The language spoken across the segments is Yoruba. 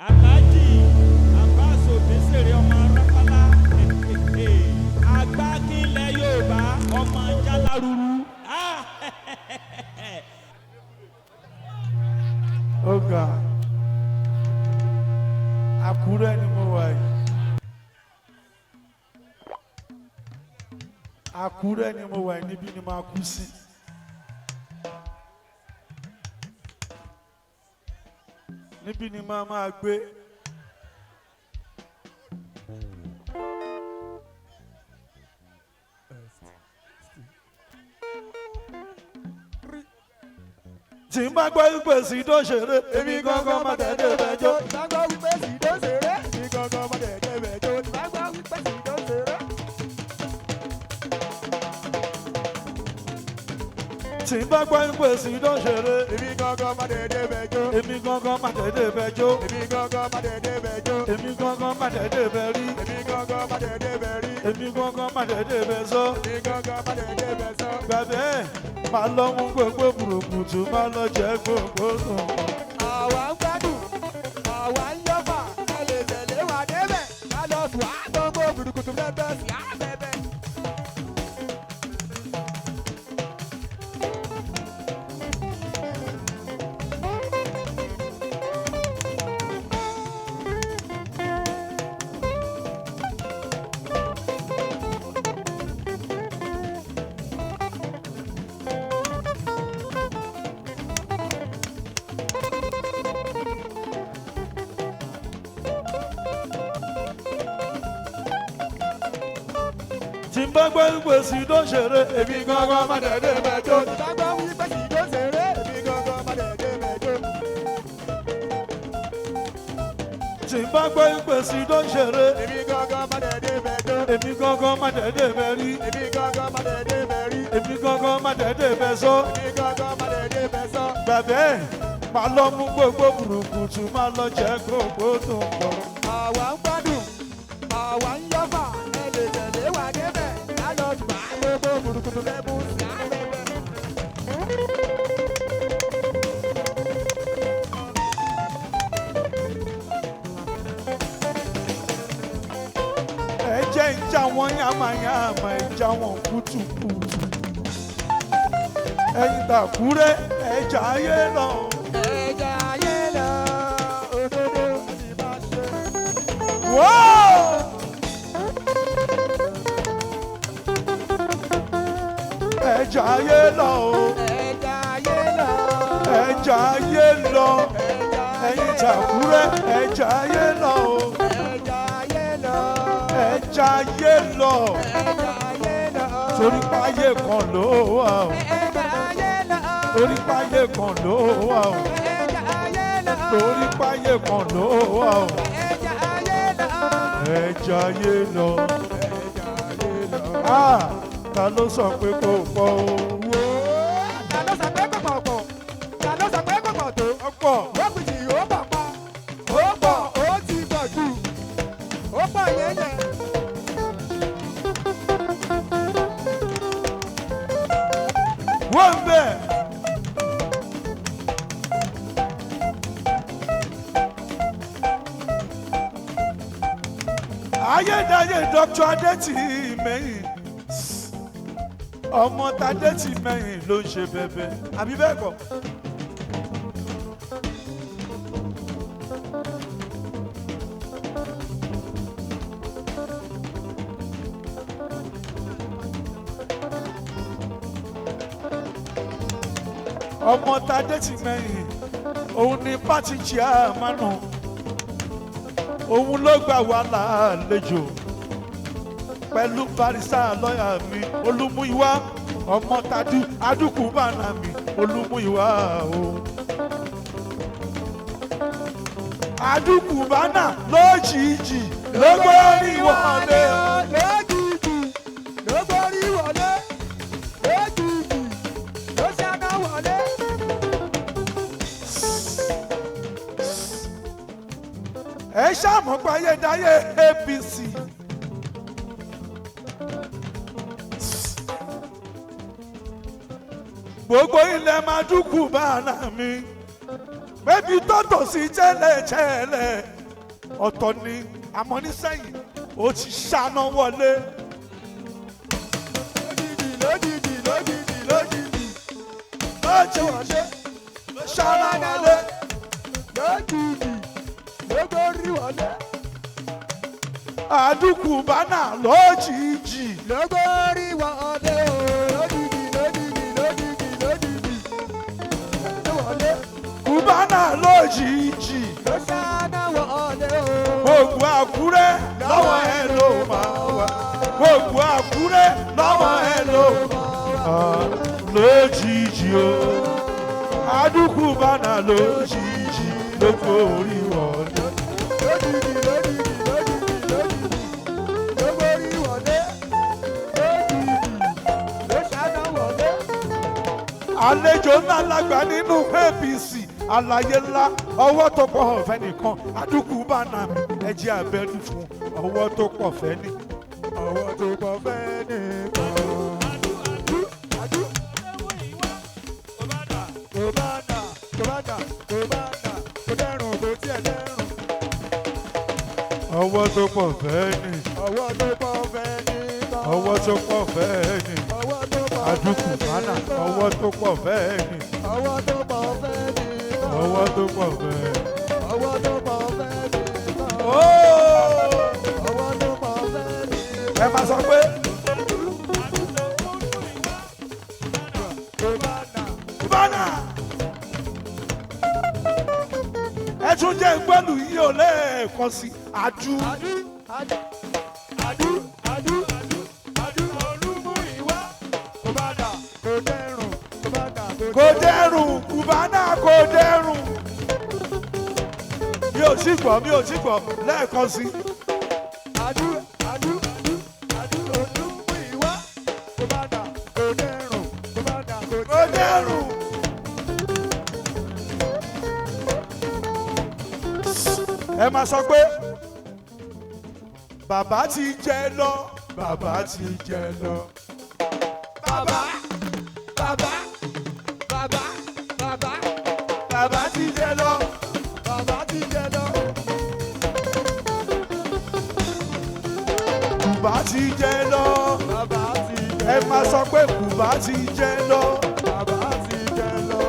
Aláàjì Abbas Obesere ọmọ Arápálá àgbà kílẹ̀ Yorùbá ọmọ Jálárúrú. Ọ̀gá Àkúrẹ́ ni mo wà yìí. Àkúrẹ́ ni mo wà yìí, níbí ni màá kú sí. Níbí ni màá máa gbé. Tí n bá gbọ́ wípé sí tó ṣeré, èmi gangan máa tẹ̀lé bẹjọ́. Tí n bá gbọ́ wípé sí tó ṣeré, èmi gangan máa tẹ̀lé bẹjọ́. Tí n bá gbọ́ wípé sí tó ṣeré. Tí n bá gbọ́ wípé sí tó ṣeré, Èmi gangan máa tẹ̀lé bẹjọ́. èmi gangan máa tẹ̀lé bẹjọ́. Èmi gangan máa tẹ̀lé bẹjọ́. Èmi gangan máa tẹ̀lé bẹrí. Èmi gangan máa tẹ̀lé bẹrí. Èmi gangan máa tẹ̀lé bẹsọ. Èmi gangan máa tẹ̀lé bẹsọ. Gbàgbé máa lọ mú gbogbo burúkutu, máa lọ jẹ gbogbo sùn. Àwa ń gbádùn, àwa ń yọ̀fà, ẹ lè tẹ̀lé wa débẹ̀. Ká lọ sùn á gbogbo burúkutu bẹ́ẹ̀ sí àbẹ̀bẹ̀. Tí n bá gbọ́ wípé sí tó ṣeré, èmi gangan máa tẹ̀lé bẹjọ́. Tí n bá gbọ́ wípé sí tó ṣeré, èmi gangan máa tẹ̀lé bẹjọ́. Tí n bá gbọ́ wípé sí tó ṣeré, Èmi gangan máa tẹ̀lé bẹjọ́. èmi gangan máa tẹ̀lé bẹrí. Èmi gangan máa tẹ̀lé bẹrí. Èmi gangan máa tẹ̀lé bẹsọ. Èmi gangan máa tẹ̀lé bẹsọ. Gbàgbé máa lọ mú gbogbo burúkutu, máa lọ jẹ gbogbo tó ń bọ̀. Àwa ń gbádùn, àwa ń yọ̀fà, ẹ lè tẹ̀lé wa débẹ̀. Ká lọ sùn á gbogbo burúkutu bẹ́ẹ̀ mú sí àbẹ̀bẹ̀. Ẹ jẹ́ ń já wọn yàmàyàmà, ẹ já wọn kùtùkùtù. Ẹ̀yin t'Àkúrẹ́, ẹ jà ayé lọ. Ẹja ayé lọ, òdodo ni máa ṣe. Wóò! Ẹ jà ayé lọ o. Ẹja ayé lọ, Ẹ jà ayé lọ. ẹja Ẹ̀yin t'Àkúrẹ́, ẹ jà ayé lọ o. ẹja ayé lọ, Ẹ jà ayé lọ. ẹja ayé lọ. Torí páyé kan ló wà o. Ẹja ayé lọ, Torí páyé kan ló wà o. ẹja ayé lọ, Torí páyé kan ló wà o. ẹja ayé lọ, Ẹ jà ayé lọ. ẹja ayé lọ. Ah! Ta ló sọ pé kò pọ̀ o? Wò ó, ta ló sọ pé kò pọ̀ pọ̀? Ta ló sọ pé kò pọ̀ tó? Ọ̀pọ̀. Ó pìtì ó pọ̀ pa, ó pọ̀ ó ti pọ̀ jù, ó pọ̀ yẹ́yẹ́. Wọ́n ń bẹ̀. Ayédáyé Dr. Adétìmẹ́yìn. Ọmọ Tadétìmẹ́yìn ló ń ṣe bẹ̀bẹ̀. Àbí bẹ́ẹ̀ kọ́? Ọmọ Tadétìmẹ́yìn, òun ni pátì chairmanu. Òun ló gbà wá lálejò pẹ̀lú barista lọ́yà mi Olúmúyìwá, ọmọ Tadú Adúkùbánà mi Olúmúyìwá o. Adúkùbánà lójijì ló gbórí wọlé o. Lójijì ló gbórí wọlé, lójijì ló ṣáná wọlé. Ẹ ṣàmọ̀ pé ayédáyé APC. Gbogbo ilẹ̀ máa dúkù bánà mi. bébí tó tò sí tẹ́lẹ̀tẹ́lẹ̀ ọ̀tọ̀ ni àmọ́ nísẹ́yìn ó ti ṣáná wọlé. lójijì lójijì lójijì lójijì ló ṣáná wọlé. lójijì lógórí wọlé. àdúkù bánà lójijì. lógórí wọlé o lójijì lójijì lójijì lójijì wọlé. kùbánà lójijì. ló ṣáná wọlé o. gbogbo Àkúrẹ́ lọ́wọ́ ẹ ló máa wà. gbogbo Àkúrẹ́ lọ́wọ́ ẹ ló máa wà. lójijì o àdúkù bánà lójijì lógórí wọlé. lójijì lójijì lójijì lójijì lógórí wọlé. lójijì ló ṣáná wọlé. àlejò ńlá lágbà nínú APC àlàyé ńlá ọwọ́ tó pọ̀ ọ̀fẹ́ nìkan àdúkù bánà mi ẹjẹ́ abẹ́rù fún ọwọ́ tó pọ̀ fẹ́ ní. ọwọ́ tó pọ̀ fẹ́ nìkan. kò bá dà kò dẹrùn kò tiẹ̀ dẹrùn. ọwọ́ tó pọ̀ fẹ́ ní. ọwọ́ tó pọ̀ fẹ́ nìkan. ọwọ́ tó pọ̀ fẹ́ ní. ọwọ́ tó pọ̀ fẹ́ àdúkù bánà nìkan. ọwọ́ tó pọ̀ fẹ́ ní. ọwọ́ tó pọ̀ fẹ́ nìkan. ọwọ́ tó pọ̀ fẹ́. ọwọ́ tó pọ̀ fẹ́ nìkan. Óò! ọwọ́ tó pọ̀ fẹ́ nìkan. ẹ máa sọ pé kò bá dà. bánà ẹ tún jẹ́ gbẹ́lú yìí ò lẹ́ẹ̀kan sí àdú. olúmú ìwá. kò bá dà kò dẹrùn kò bá dà kò dẹrùn kùbánà kò dẹrùn. mi ò tí gbọ́ lẹ́ẹ̀kan sí. olúmú ìwá. kò bá dà kò dẹrùn kò bá dà kò dẹrùn. ẹ máa sọ pé bàbá ti jẹ lọ bàbá ti jẹ lọ. bàbá bàbá bàbá ti jẹ lọ. bàbá ti jẹ lọ. kùbá ti jẹ lọ. bàbá ti jẹ ẹ máa sọ pé kùbá ti jẹ lọ. bàbá ti jẹ lọ.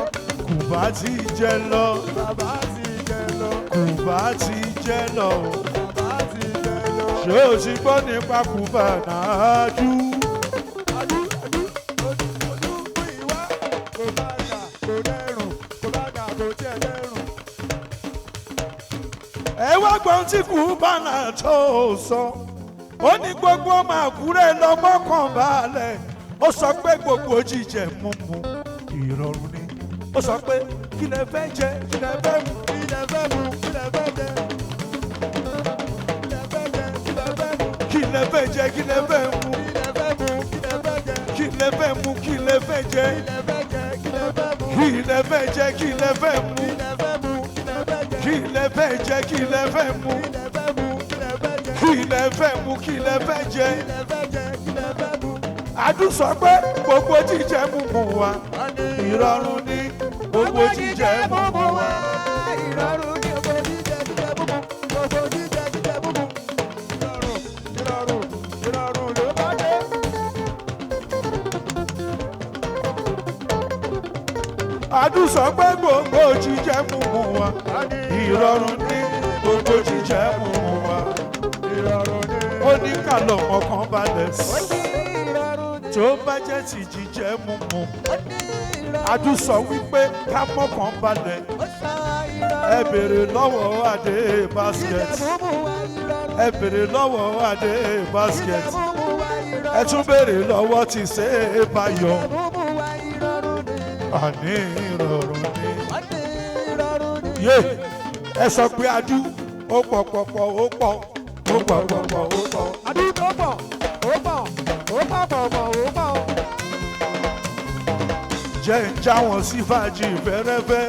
kùbá ti jẹ lọ. bàbá ti jẹ lọ. kùbá ti jẹ lọ. bàbá ti jẹ lọ. ṣé o ti gbọ́ nípa kùbá náà dú. olúmú ìwá. kò bá dà kò dẹrùn kò bá dà kò tiẹ̀ dẹrùn. ẹ wá gbọ́n tí kùbá náà tó sọ. ó ní gbogbo ọmọ Àkúrẹ́ lọ́mọ kan balẹ̀. ó sọ pé gbogbo jíjẹ múmu ìrọ̀rùn ni. ó sọ pé kí lẹ fẹ́ jẹ kí lẹ fẹ́ mu. ilẹ̀ fẹ́ mu ilẹ̀ fẹ́ jẹ. ilẹ̀ fẹ́ jẹ ilẹ̀ fẹ́ mu. kí lẹ fẹ́ jẹ kí lẹ fẹ́ mu. ilẹ̀ fẹ́ mu ilẹ̀ fẹ́ jẹ. kí lẹ fẹ́ mu kí lẹ fẹ́ jẹ. ilẹ̀ fẹ́ jẹ ilẹ̀ fẹ́ mu. kí lẹ fẹ́ jẹ kí lẹ fẹ́ mu. ilẹ̀ fẹ́ mu ilẹ̀ fẹ́ jẹ. kí lẹ fẹ́ jẹ kí lẹ fẹ́ mu. ilẹ̀ fẹ́ mu ilẹ̀ fẹ́ jẹ. kí lẹ fẹ́ mu kí lẹ fẹ́ jẹ. ilẹ̀ fẹ́ jẹ ilẹ̀ fẹ́ mu. Àdú sọ pé gbogbo jíjẹ múmu wa ìrọ̀rùn ni gbogbo jíjẹ múmu wa. ìrọ̀rùn ni gbogbo jíjẹ jíjẹ múmu. gbogbo jíjẹ jíjẹ múmu. ìrọ̀rùn ìrọ̀rùn ló bá dé. Àdú sọ pé gbogbo jíjẹ múmu wa ìrọ̀rùn ni gbogbo jíjẹ múmu wa. ìrọ̀rùn ni. Ó ní kàlọ́ ọkàn balẹ̀ sí ó ní ìrọ̀rùn ni. tó bá jẹ́ ti jíjẹ múmu. ó ní ìrọ̀rùn. Àdú sọ wípé ká mọ́kàn balẹ̀. ó sọ ìrọ̀rùn. Ẹ bèrè lọ́wọ́ Adé basket. jíjẹ múmu wa ìrọ̀rùn. Ẹ bèrè lọ́wọ́ Adé basket. jíjẹ múmu wa ìrọ̀rùn. Ẹ tún bèrè lọ́wọ́ ti ṣe é báyọ̀. jíjẹ múmu wa ìrọ̀rùn ni. Àní ìrọ̀rùn ni. ó ní ìrọ̀rùn ni. Yé ẹ sọ pé Adú ó pọ̀ ó pọ̀ ó pọ̀ ó pọ̀. àdúgbò pọ̀ ó pọ̀ ó pọ̀ pọ̀ ó pọ̀. Jẹ́ ń já wọn sí fàájì fẹ́rẹ́fẹ́.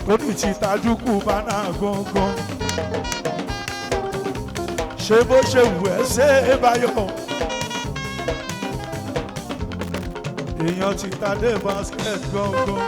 Lórí ti Tajúkù bánà gangan. Ṣé bó ṣe wù ẹ́ ṣe é báyọ̀? Èèyàn ti Tadé basket gangan.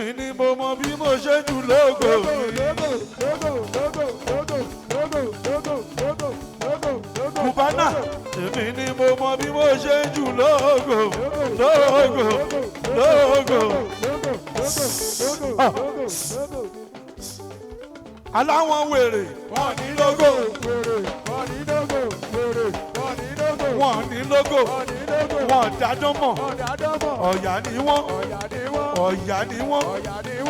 èmi ni mo mọ bí mo ṣe jù lógo mi. Cubana èmi ni mo mọ bí mo ṣe jù lógo lógo. Aláwọn wèrè wọ́n ní lógo. Wọ́n ní lógo. Wọ́n dájọ́ mọ̀. Ọ̀yà ni wọ́n. Ọ̀yà ni wọ́n.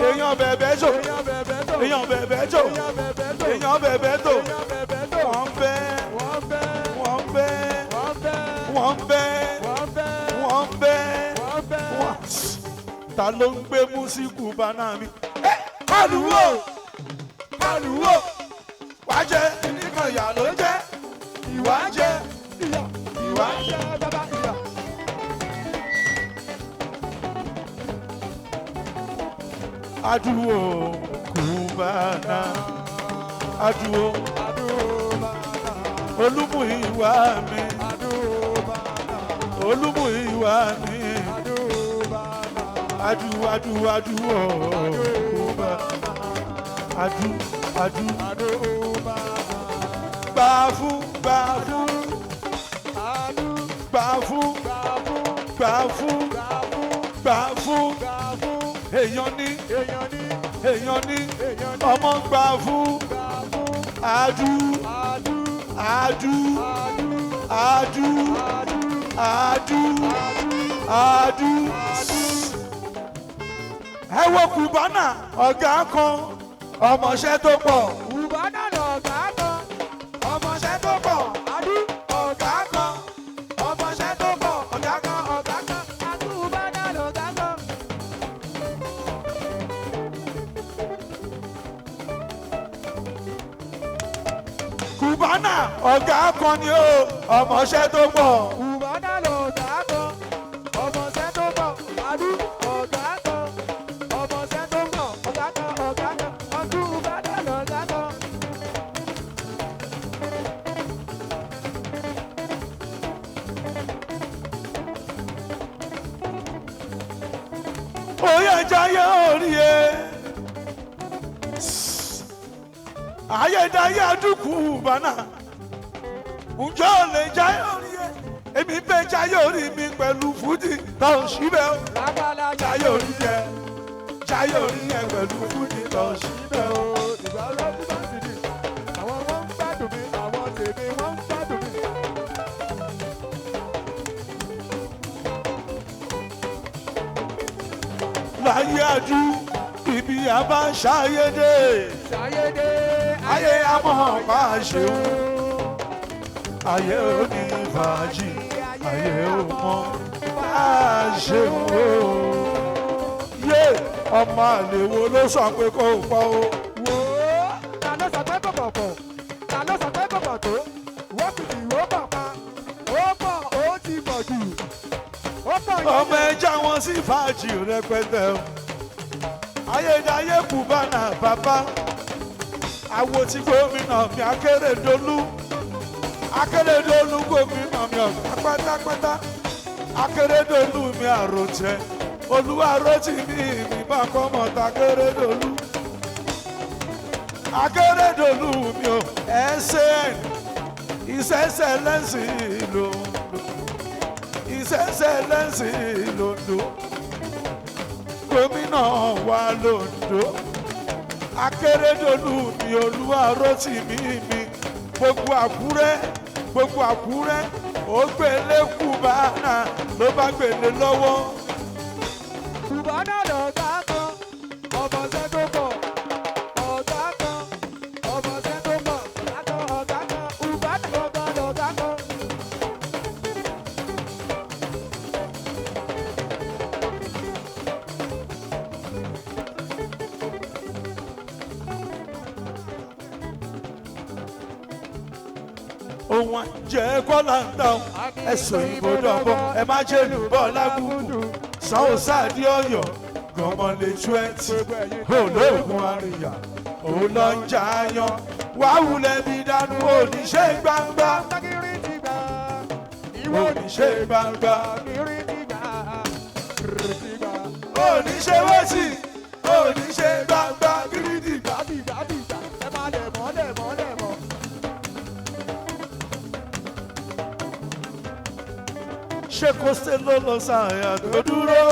Èèyàn bẹ̀bẹ̀ jò. Èèyàn bẹ̀bẹ̀ jò. Èèyàn bẹ̀bẹ̀ tò. Wọ́n bẹ́. Wọ́n bẹ́. Wọ́n bẹ́. Wọ́n bẹ́. Ta ló ń gbé mú sí Cubana mi? Kálùwò. Kálùwò. Wá jẹ́ nìkan ìyá ló jẹ́. Ìwà jẹ́. Ìwà jẹ́ bàbá ìyá. Aduwo Cubana. Aduwo. Olúmúyìwá mi. Olúmúyìwá mi. Aduwo Cubana. Adu. Gbàfú. Èèyàn ní ọmọ gbàfú. Adu. Ẹ wo Cubana ọ̀gá kan ọmọọṣẹ́ tó pọ̀. Cubana lọ̀gá kan ọmọọṣẹ́ tó pọ̀. Adu ọ̀gá kan ọmọọṣẹ́ tó pọ̀. Ọ̀gá kan. Cubana lọ̀gá kan. Cubana ọ̀gá kan ni ó ọmọọṣẹ́ tó pọ̀. Cubana lọ̀gá kan ọmọọṣẹ́ tó pọ̀. Adu ọ̀gá kan ọmọọṣẹ́ tó pọ̀. Ọ̀gá kan. Cubana lọ̀gá kan. Oyè jayé orí e. Ayédáyé adúkú Cubana. Ǹjẹ́ ò lè jayé orí e? Èmi bẹ́ jayé orí mi pẹ̀lú fúdì tó ń ṣíbẹ̀ o. Lágbàlá Jayé orí yẹ. Jayé orí yẹ pẹ̀lú fúdì tó ń ṣíbẹ̀ o. ìgbà lọ́dún bá ti di. Àwọn wọ́n ń gbádùn mi, àwọn tèmi wọ́n ń gbádùn mi. Láyé ajú ibi àbá ṣayédé. Ṣayédé Ayé àmọ́ bá ṣeun. Ayé òní fàájì. Ayé òmọ́ bá ṣeun o. Yé ọmọ àlè wo ló sọ pé kò pọ̀ o. wò ó. Ta ló sọ pé kò pọ̀ pọ̀? Ta ló sọ pé kò pọ̀ tó? Wọ́n fi ìwé pọ̀ pa. Ó pọ̀, ó ti pọ̀ jù. Ó pọ̀ yẹn. Ọmọ ẹja wọn sí fàájì rẹpẹtẹ o. Ayédáyé Cubana bàbá. Àwo tí gómìnà mi Akérédolú. Akérédolú gómìnà mi ọ̀gá pátápátá. Akérédolú mi àròjẹ. Olúwa rótì mi bá kọ́mọ ta Akérédolú. Akérédolú mi ò SN His Excellency Londo. His Excellency Londo. Gómìnà wa Londo. Akérédolú mi Olúwa rótì mi gbogbo Àkúrẹ́ ó gbélé Cubana ló bá gbélé lọ́wọ́. Cubana lọ̀gá kan ọmọọṣẹ́ tó pọ̀. Ọ̀gá kan ọmọọṣẹ́ tó pọ̀. Ọ̀gá kan. Cubana lọ̀gá kan. Ohun àjẹ́ kọ́lá ń tàn ẹ̀sùn ìbò dọ̀bọ̀ ẹ má jẹ́ lùbọ̀ lágùkù sanwó sáàdì ọ̀yọ́ gọmọlé 20 olóògùn àríyá òun lọ ń jà yan wàá wulẹ̀ bí dánú oníṣẹ́ gbangba Tágìrì ti gbà. oníṣẹ́ gbangba Tágìrì ti gbà. Tágìrì ti gbà. oníṣẹ́ wọ́tì òní ṣe gbangba gírídì. Dàbí ẹ máa lẹ̀ mọ́ lẹ̀ mọ́ lẹ̀ mọ́. ṣé kò ṣe ló lọ sàyà tó dúró.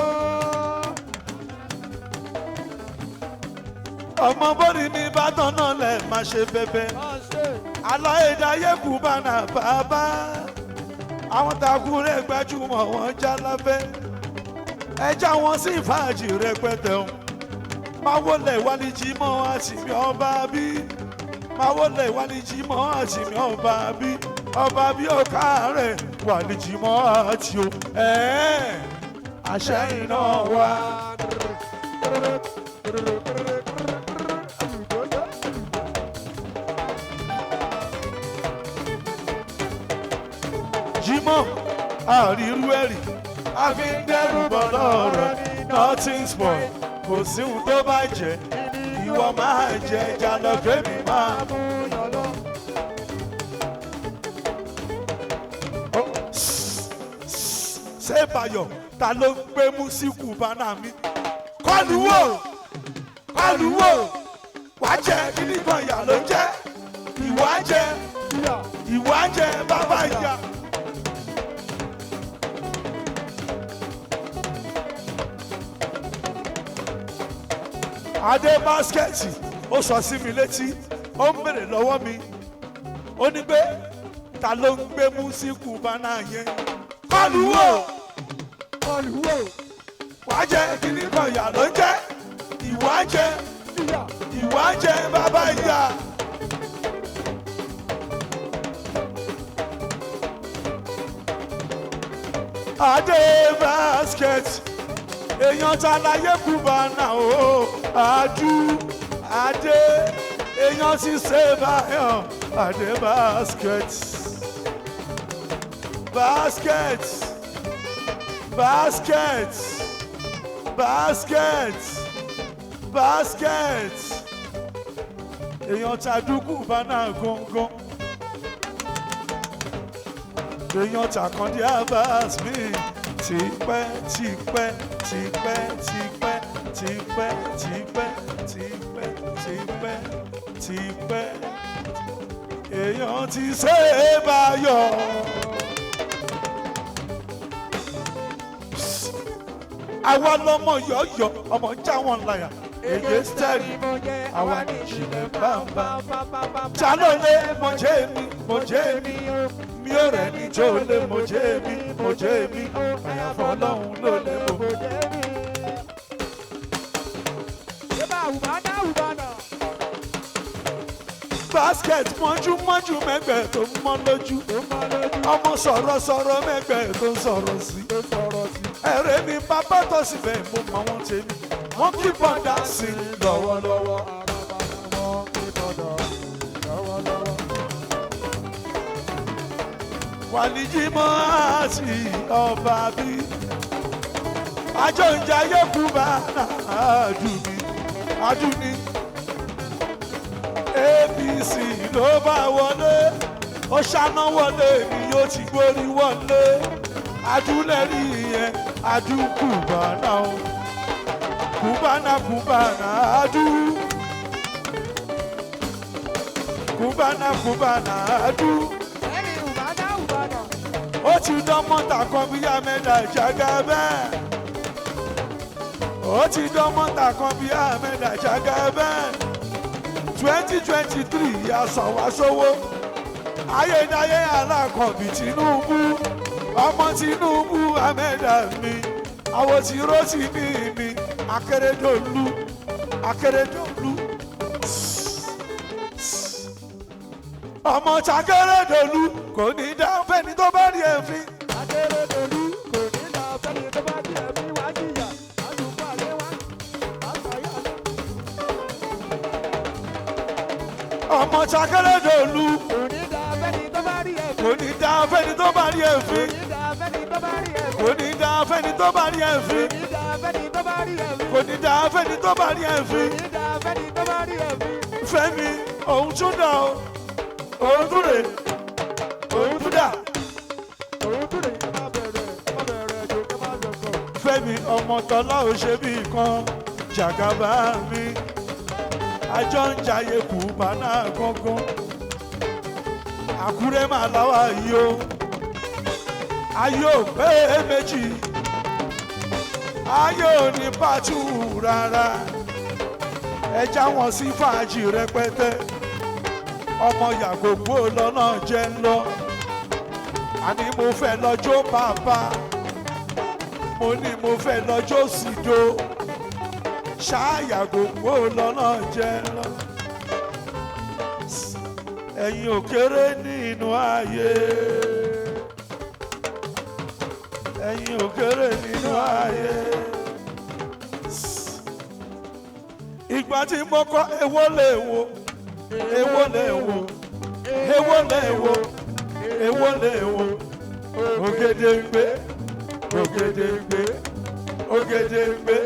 ọmọ bóri mi bá tọ́nà lẹ̀ máa ṣe bẹ́bẹ́. aláìdáyé kù bá nà bàbá. àwọn takùrẹ́ gbajúmọ̀ wọn já lábẹ́. ẹja wọn sì fàájì rẹpẹtẹ o. máa wọlé wálé jí mọ́ àtìmí ọba bí. máa wọlé wálé jí mọ́ àtìmí ọba bí. ọba bí ọ̀ká rẹ̀ wálé jí mọ́ àti o. àṣẹyìn náà wá. jímọ̀ àrírú ẹ̀rì a fi ń dẹ́rù bọ́ lọ́rọ̀ nothing spoil kò sí ohun tó bá jẹ́ ìwọ máa jẹ ẹja lọ́gbẹ́ mi máa mú yàn lọ. ṣé Báyọ̀ ta ló ń gbé músíkù bánà mi? kọlù wò wàá jẹ kíní kan ìyà ló jẹ ìwà jẹ bàbá ìyá. adé báskẹ́ẹ̀tì ó sọ sí mi létí ó ń bèrè lọ́wọ́ mi ó ní pé ta ló ń gbé músíkù bánà yẹn? kọlù wò wàá jẹ kíní kan ìyà ló ń jẹ ìwà jẹ bàbá ìyá. adé báskẹ́ẹ̀tì èèyàn ta láyé kú bánà o àdú adé èèyàn ti ṣe báyọ̀ adé basket basket basket basket basket èèyàn ta dúkú bánà gángan èèyàn ta kan dé abas mi tipẹ́ tipẹ́ tipẹ́ tipẹ́ tipẹ́ tipẹ́ tipẹ́ tipẹ́ tipẹ́ èèyàn ti ṣe é báyọ̀. àwa lọmọ yọ̀ọ̀yọ̀ ọmọ já wọn láyà èyí stẹ́rì àwa ní ìṣìlẹ̀ bàbá jalóle mọ̀jẹ́ mi mi ò rẹ̀ ní jólé mọ̀jẹ́ mi àyàfọ́ ọlọ́run ló lè mọ̀. basket mọ́jú mẹ́gbẹ̀ẹ́ tó ń mọ́ lójú ọmọ sọ̀rọ̀ mẹ́gbẹ̀ẹ́ tó ń sọ̀rọ̀ sí ẹ̀rẹ́ mi bàbá tó sì bẹ̀ mo mọ wọn tèmi wọ́n kí bọ́dà sí lọ́wọ́lọ́wọ́. wàlíjímọ́ àti ọba bí àjọ ìjayé kú bá àdúní APC ló bá wọlé ó ṣáná wọlé ni yóò ti gbórí wọlé adúlẹ̀rí yẹn adúkùbánà o kùbánà adú kùbánà adú. ó ti dán mọ́tà kan bí Ahmed Jagaban ó ti dán mọ́tà kan bí Ahmed Jagaban 2023 àsọ̀wásówó ayédáyé alákọ̀ọ́bí Tinubu ọmọ Tinubu Ahmed mi àwọn tí rọ́ọ̀tì mi Akérédolú ọmọ t'Akérédolú kò ní dá fẹ́ni tó bá rí ẹ̀fín. Akérédolú kò ní dá fẹ́ni tó bá rí ẹ̀fín wá jìyà àdúgbò àlẹ́ wá àtàyà. ọmọ t'Akérédolú kò ní dá fẹ́ni tó bá rí ẹ̀fín. kò ní dá fẹ́ni tó bá rí ẹ̀fín. kò ní dá fẹ́ni tó bá rí ẹ̀fín. kò ní dá fẹ́ni tó bá rí ẹ̀fín. kò ní dá fẹ́ni tó bá rí ẹ̀fín. Fẹ́mi òun tún dà o òun tún rè òun tún dà. Fẹ́mi ọmọ tọ́lá ò ṣe bí kan jàgàbá mi àjọ ń jayé Cubana gangan Àkúrẹ́ mà láwà yìí o ayé ò pé méjì ayé ò ní pàtó rárá ẹja wọn sí fàájì rẹpẹtẹ ọmọ Yàgògbó lọ́nà jẹ́ ń lọ àní mo fẹ́ lọ́jọ́ bàbá mo ní mo fẹ́ lọ́jọ́ sídó ṣáàyàgògbó lọ́nà jẹ́ ń lọ ẹ̀yin ò kéré nínú ayé ẹ̀yin ò kéré nínú ayé ìgbà tí mo kọ́ èwo lè wo èwo lè wo èwo lè wo èwo lè wo Ògèdèngbé Ògèdèngbé Ògèdèngbé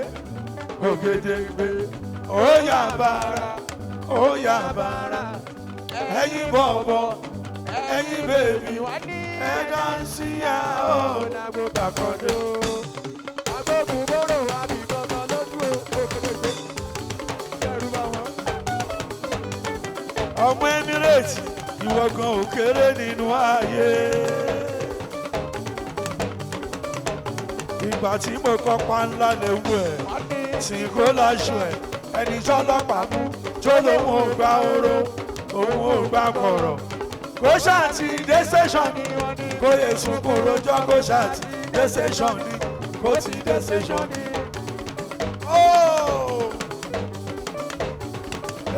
Ògèdèngbé óyá bàrà ẹ̀yin bọ̀bọ̀ ẹ̀yin bèbí ẹ dáńsì yá ó dàkọ̀dé. ọmọ Emirates ìwọ gan ò kéré nínú ayé. ìgbà tí mo kọ́ pánlá léwu ẹ̀ tí kò láṣọ ẹ̀ ẹni tọ́lọ́pàá mú tó lóun ò gba oró òun ò gba kọ̀rọ̀ kó ṣáàtì dé station ni kó yẹ sunkún rojọ́ kó ṣáàtì dé station ni kó ti dé station ni.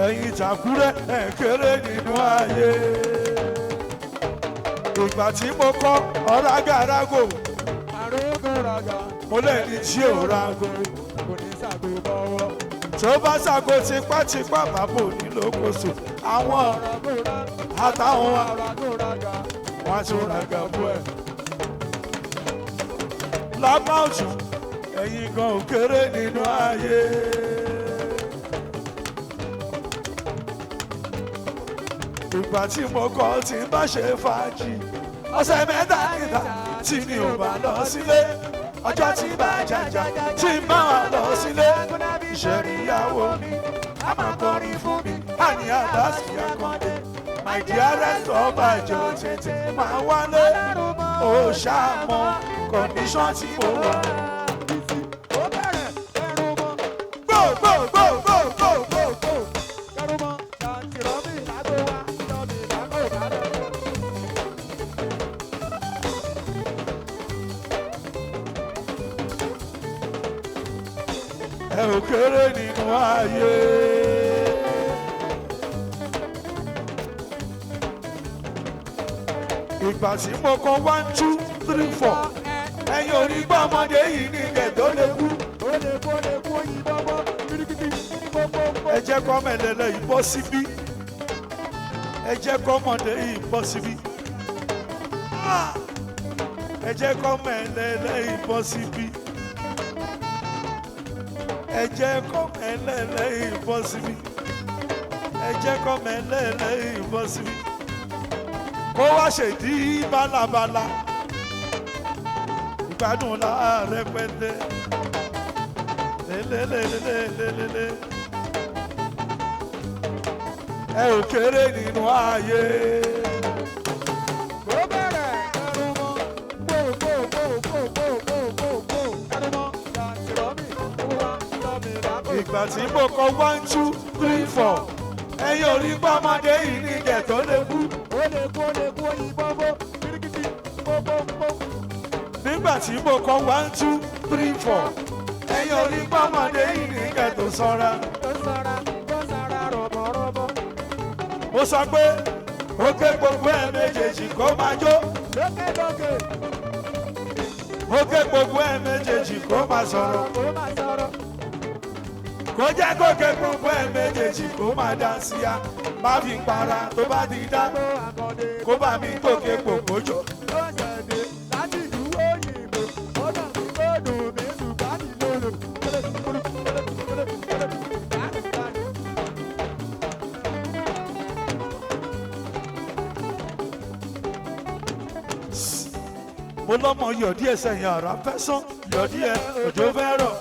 ẹ̀yin Ìtàkùrẹ́ ẹ̀ kéré nínú ayé. ìgbà tí mo kọ́ ọ̀rágàrágò mo lè ní tí ò rago tó bá ṣàgò tipátipá bàbá òní lókoṣù àwọn àtàwọn wọn tún raga bú ẹ. lápá òjò ẹ̀yin gan ò kéré nínú ayé. ìgbà tí mo kọ́ tí n bá ṣe fàájì ọ̀sẹ̀ mẹ́ta níta tí mi ò bá lọ sílé ọjọ́ tí bá jàjà tí n bá wà lọ sílé ìṣẹ̀ríyàwó mi a máa kọrin fún mi àní àdásí àkàndé my dearest ọba ìjọ tètè máa wálé ó ṣàmọ kọ̀ndíṣọ́n tí mo wà. ẹ ò kéré nínú ayé. ìgbà tí mo kọ 1 2 3 4 ẹ̀yin ò rí gbọ́ ọmọdé yìí ní ilẹ̀ tó lè kú. ẹ jẹ́ kọ́ mẹ́lẹ́lẹ́ yìí bọ́ síbí. ẹ jẹ́ kọ́ ọmọdé yìí bọ́ síbí. ẹ jẹ́ kọ́ mẹ́lẹ́lẹ́ yìí bọ́ síbí. ẹ jẹ́ kọ́ mẹ́lẹ́lẹ́ yìí bọ́ síbí. ẹ jẹ́ kọ́ mẹ́lẹ́lẹ́ yìí bọ́ síbí. kó wá ṣèdí bálabàla ìgbádùn láàárẹ̀ pẹ́tẹ́ lélẹ́lẹ́lẹ́lẹ́lẹ́lẹ́ ẹ ò kéré nínú ayé. Ó bẹ̀rẹ̀ ẹrù mọ́ gbogbogbogbogbogbogbò ẹrù mọ́ yàtìrọ́mì wá lọ́mì lákòó. ìgbà tí mo kọ 1 2 3 4 ẹ̀yin ò rí gbọ́mọdé yìí ní ìjẹ̀ tó lè kú. Ó lè kú oyinbó bó kirikiti gbogbogbò. nígbà tí mo kọ 1 2 3 4 ẹ̀yin ò rí gbọ́mọdé yìí ní ìjẹ̀ tó sanra. Tó sanra rọ̀bọ̀rọ̀bọ̀. mo sọ pé ó ké gbogbo ẹ̀ méjèèjì kó máa jó. Lókèlókè ó ké gbogbo ẹ̀ méjèèjì kó máa sọ̀rọ̀. ó máa sọ̀rọ̀. kó jẹ́ kó ké gbogbo ẹ̀ méjèèjì kó máa dá sí ya má fi para tó bá ti dá Ó àkọ́dé kó bá mi gòkè pòpòjò. ló ṣẹ̀dé láti ìlú òyìnbó. Ó dàn mí kó dùn mí ṣùgbọ́n mi lòlò. mo lọ́mọ yọ̀dí ẹsẹ̀ yẹn ara fẹ́ sán yọ̀dí ẹ òjò fẹ́ rọ̀.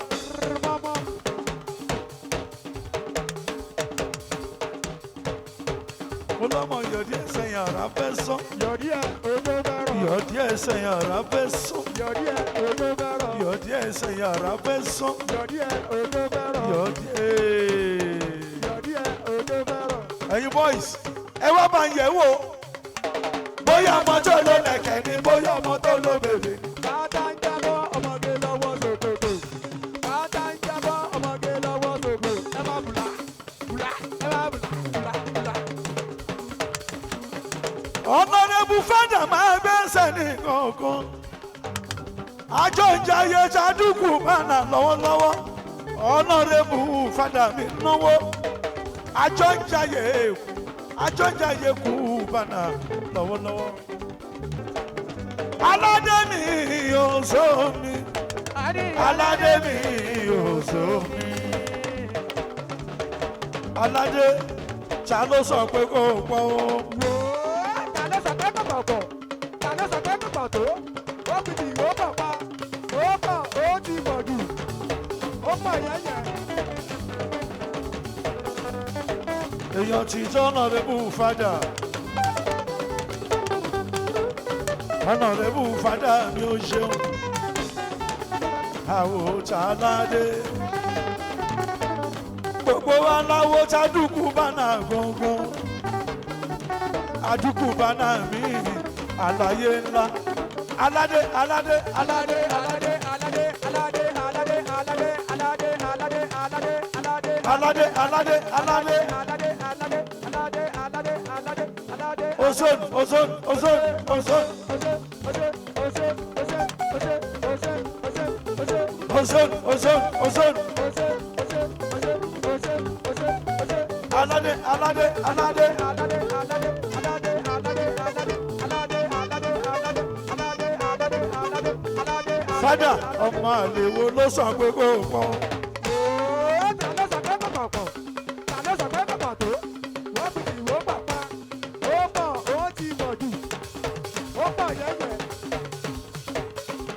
mo lọ́mọ yọ̀dí ẹsẹ̀ yàrá fẹ́ sán. Yọ̀dí ẹ̀ ojú fẹ́ràn. Yọ̀dí ẹsẹ̀ yàrá fẹ́ sán. Yọ̀dí ẹ̀ ojú fẹ́ràn. Yọ̀dí ẹsẹ̀ yàrá fẹ́ sán. Yọ̀dí ẹ̀ ojú fẹ́ràn. Yọ̀dí Yọ̀dí ẹ̀ ojú fẹ́ràn. ẹ̀yin boys ẹ wá bá ń yẹ̀ wò bóyá ọmọ tó ló lẹ̀kẹ̀ ni bóyá ọmọ tó ló bèbè ni. Bàtà ń jábọ́ ọmọge lọ́wọ́ ṣòkòtò. Bàtà ń jábọ́ ọmọge lọ́wọ́ ṣòkòtò. Ẹ má bùlà bùlà ẹ má bùlà bùlà. Honorable Fada máa gbẹ́sẹ̀ ní kankan àjọ ìjayé Jàdùkú bánà lọ́wọ́lọ́wọ́ Honorable Fada mi náwó àjọ ìjayé kú bánà lọ́wọ́lọ́wọ́ aládé mi ò sómi aládé mi ò sómi aládé ta ló sọ pé kò pọ̀ o. Tàlẹ́ sọ̀tẹ́ kọ̀kọ̀ pọ̀, tàlẹ́ sọ̀tẹ́ kọ̀kọ̀ tó, ó fi di ìwé pọ̀ pa, ó pọ̀ ó ti pọ̀ jù, ó pọ̀ yẹ́yẹ́. Èèyàn ti Honorable Fada Honorable Fada mi ò ṣeun àwò Tàládé gbogbo wa láwo Jàdùkú bánà gangan Àdùkú bánà mi àlàyé ńlá aládé aládé Aládé aládé aládé aládé aládé aládé aládé aládé aládé aládé aládé aládé aládé aládé aládé aládé aládé. ozone ozone ozone ozone ozone ozone ozone aládé aládé aládé Fada ọmọ àlèwo ló sọ pé kò pọ̀.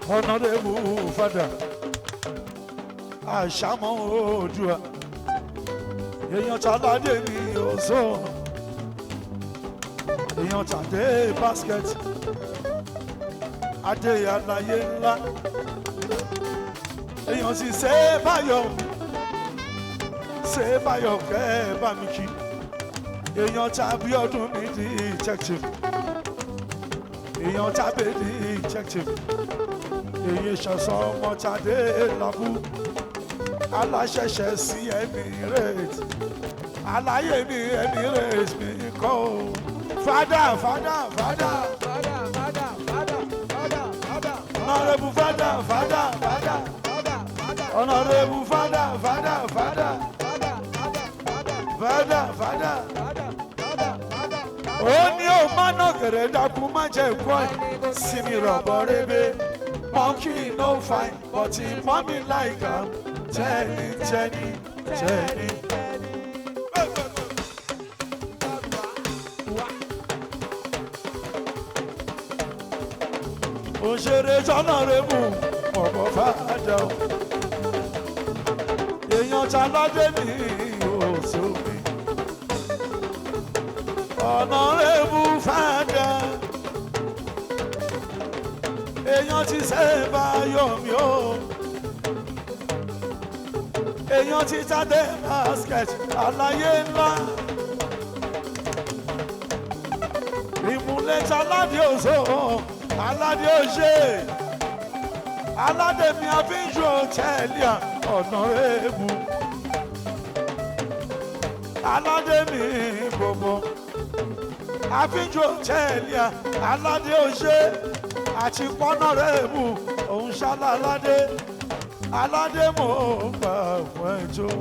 Honorable Fada àṣàmọ́ Oòduà èèyàn Tàládé mi ò sọ èèyàn Tàdé basket adé àlàyé ńlá èèyàn sì ṣe báyọ̀ kẹ́ bá mi kí èèyàn tàbí ọdún mi di detective èèyàn tàbí detective èyí ṣọ̀ṣọ́ ọmọ Tàdé lọ́kù aláṣẹṣẹ sí Emirates aláyé mi Emirates mi kọ́ o Fada Fada Fada Honorable Fada Fada Honorable Fada Fada Fada Fada Fada ó ní o má nà gẹ̀rẹ́ dákú má jẹ́ ìkọ́ ẹ̀ sí mi rọ̀bọ̀ rébé. Monkey no fine, but he mommy like am. Jenny, Jenny, Jenny. Òṣèré Honorable ọ̀bọ̀ Fada o. Èèyàn Tàládé mi ò sómi. Honorable Fada. Èèyàn ti ṣe báyọ̀ mi o èèyàn ti Tàdé basket àlàyé ńlá ìmúlẹ̀ Tàládé òṣò aládé òṣè aládé mi àfíjù òtẹ́ẹ̀lì Honorable aládé mi gbogbo àfíjù òtẹ́ẹ̀lì aládé òṣè àti Honorable òun ṣálá aládé mò ń gbà fún ẹjọ́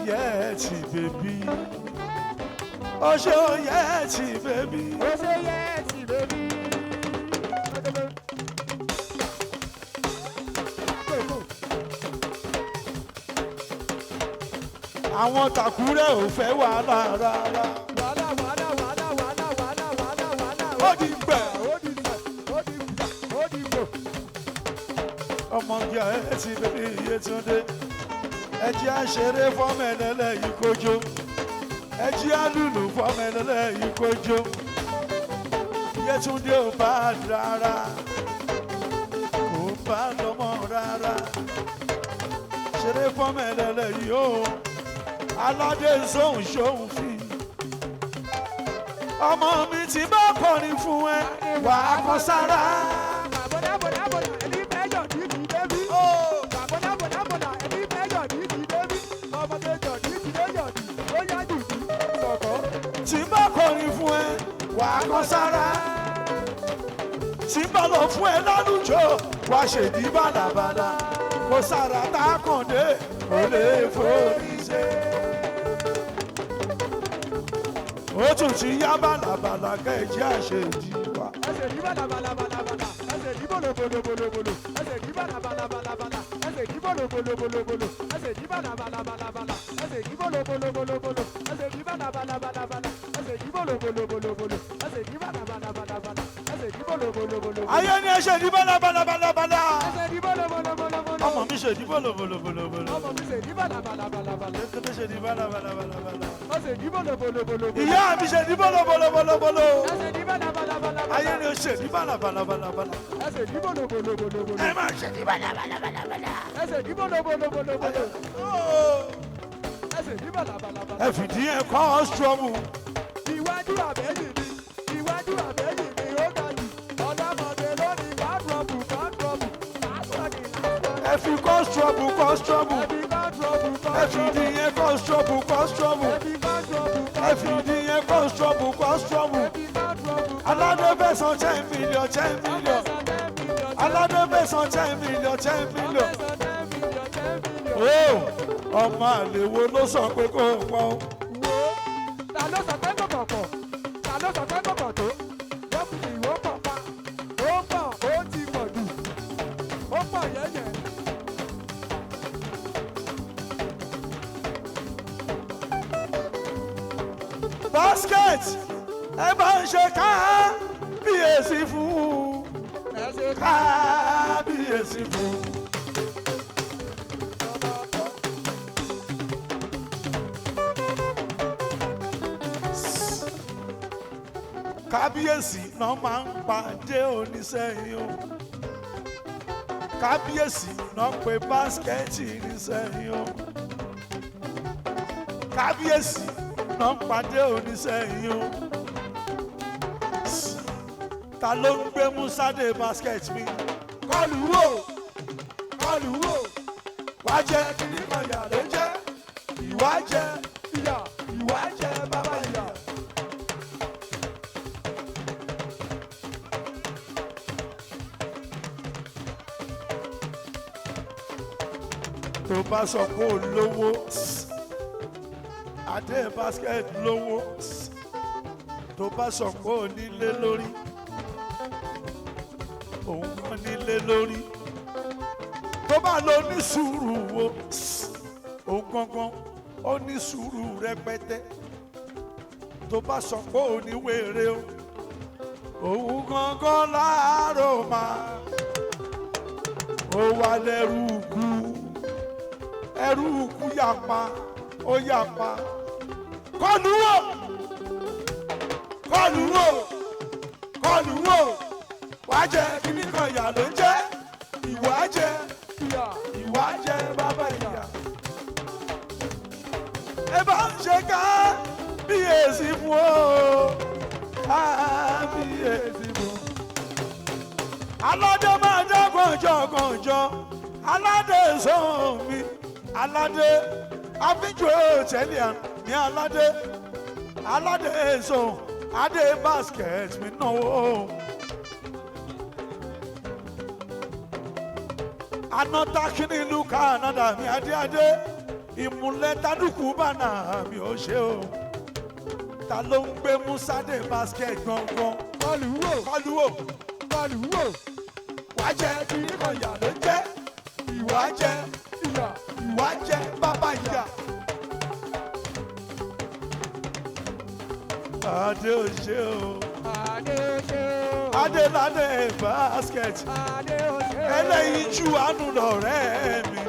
Yẹtì bèbí ó ṣe ó Yẹtì bèbí. Ó ṣe Yẹtì bèbí. Àwọn Tàkúrẹ́ ò fẹ́ wàhálà rárá. Ó di gbẹ̀. Ọmọge Yẹtì bèbí Yétúndé ẹjẹ́ àṣeré fọ́mẹ̀lẹ́lẹ̀ yìí kójó ẹjí alùlù fọmẹlẹlẹ yìí kójó Yétúndé ò bá rárá kò bá lọ́mọ rárá ṣeré fọmẹlẹlẹ yìí ó aládé sóhun ṣóhun fi ọmọ mi ti bá kọrin fún ẹ wà á kọ sára. tí bá kọrin fún ẹ wà á kọ sára tí bá lọ fún ẹ lálùjọ wà á ṣèdí bàlàbàlà kò sára tá a kàn dé kò lè forí ṣe. ó tún ti yá bàlàbàlà kẹ́ẹ̀jì àṣejì wa. ẹsẹ̀ ní bàlàbàlàbàlàbàlà ẹsẹ̀ ní bòlòbòlòbòlòbòlò ẹsẹ̀ ní bàlàbàlàbàlàbàlà ẹsẹ̀ ní bòlòbòlòbòlòbòlò ẹsẹ̀ ní bàlàbàlàbàlàbàlà ẹsẹ̀ ní bòlòbòlòbòlòbòlò ẹsẹ̀ ní bàlàbàlàbàlàbàlà ẹsẹ̀ ní bòlòbòlòbòlòbòlò ẹsẹ̀ ní bàlàbàlàbàlàbàlà ẹsẹ̀ ní bòlòbòlòbòlòbòlò. ayé ni ẹ ṣe ní bàlàbàlàbàlàbàlà. ẹsẹ̀ ní bòlòbòlòbòlòbòlò. ọmọ mi ṣe ní bòlòbòlòbòlòbòlò. ọmọ mi ṣe ní bàlàbàlàbàlàbàlà. Yétúndé ṣe ní bàlàbàlàbàlàbàlà. ẹsẹ̀ ní bòlòbòlòbòlòbòlò. ìyá mi ṣe ní bòlòbòlòbòlòbòlò. ẹsẹ̀ ní bàlàbàlàbàlàbàlà. ayé ni ó ṣe ní bàlàbàlàbàlàbàlà. ẹsẹ̀ ní bòlòbòlòbòlòbòlò. ẹ máa ṣe ní bàlàbàlàbàlàbàlà. ẹsẹ̀ ní bòlòbòlòbòlòbòlò. ẹsẹ̀ ní bàlàbàlàbàlà. ẹ fìdí ẹ kọ́ ọ́ ṣọ́ọ̀bù. iwájú àbẹ́yìn mi iwájú àbẹ́yìn mi ó ga jù ọ̀dọ́mọdé lónìí báńdrọ̀bù báńdrọ̀bù lásọ̀kì lásọ̀kì. ẹ fi kọ́ ṣọ́ọ̀bù kọ́ ṣọ́ọ̀bù. ẹbí báńdrọ̀bù ẹ fìdí ẹ kọ́ ṣọ́ọ̀bù kọ́ ṣọ́ọ̀bù. ẹbí báńdrọ̀bù ẹ fìdí ẹ kọ́ ṣọ́ọ̀bù kọ́ ṣọ́ọ̀bù. ẹbí báńdrọ̀bù. aládé fẹ́ san 10 million 10 million. aládé fẹ́ san 10 million 10 million. ó ọmọ àlè wo ló sọ pé kó o pọ́n. wo ta ló sọ pé kò pọ̀ pọ̀ ta ló sọ pé kò pọ̀ tó wọ́n fi ìwé pọ̀ pa ó pọ̀ ó ti pọ̀ jù ó pọ̀ yẹ́yẹ́. basket ẹ bá ń ṣe kábíyèsí fún ẹ ṣe kábíyèsí fún. kábíyèsí náà máa ń pàdé oníṣẹ́yìn o kábíyèsí náà pe báskẹ́ẹ̀tì níṣẹ́yìn o kábíyèsí náà ń pàdé oníṣẹ́yìn o ta ló ń gbé musade basket mi kọlù wò wá jẹ kíní kan yà ló jẹ ìwà jẹ ìyá ìwà jẹ bàbá ìyá. tó bá sọ pé ó lówó adé basket lówó tó bá sọ pé ó nílé lórí òun kan nílé lórí tó bá lọ ní sùúrù wo òun gangan ó ní sùúrù rẹpẹtẹ tó bá sọ pé ó ní wèrè o òun gangan láàárọ̀ máa ó wà lẹ́rù kú ẹrú kú yapa ó yapa kọlù wò wá jẹ kíní kan ìyà ló ń jẹ ìwà jẹ ìwà jẹ bàbá ìyà ẹ bá ń ṣe kábíyèsí fún o kábíyèsí fún aládé máa dá gànjọ aládé sọ̀rọ̀ mi aládé àfijù òtẹ́lì à ní aládé èso adé basket mi náwó. anọ́tàkì nílùú Canada mi adé ìmúlẹ̀ tádùkú bànà mi ò ṣe o ta ló ń gbé musade basket gangan kọlù wò wá jẹ kíní kan yà ló jẹ ìwà jẹ ìwà jẹ bàbá ìyá. adé ò ṣe o adé ládé basket ẹlẹ́yin ju àánú lọ̀rẹ́ mi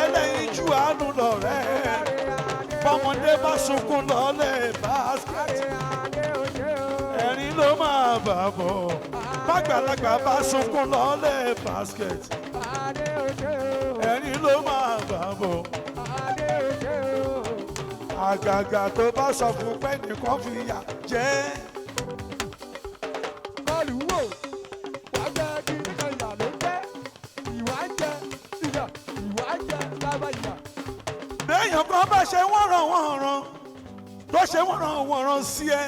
ẹlẹ́yin ju àánú lọ̀rẹ́ mi bọ́mọdé bá sunkún lọ́lẹ̀ basket ẹ̀rín ló máa bà bọ̀ bàgbàlagbà bá sunkún lọ́lẹ̀ basket ẹ̀rín ló máa bà bọ̀ àgàgà tó bá sọ fún pé nìkan fi yà jẹ́. bọ́ọ̀lù wò wájà kí nìkan ìyà ló jẹ́ ìwà ń jẹ ìyà ìwà ń jẹ bàbá ìyà. béèyàn kan bá ṣe wọ́nràn tó ṣe wọ́nràn sí ẹ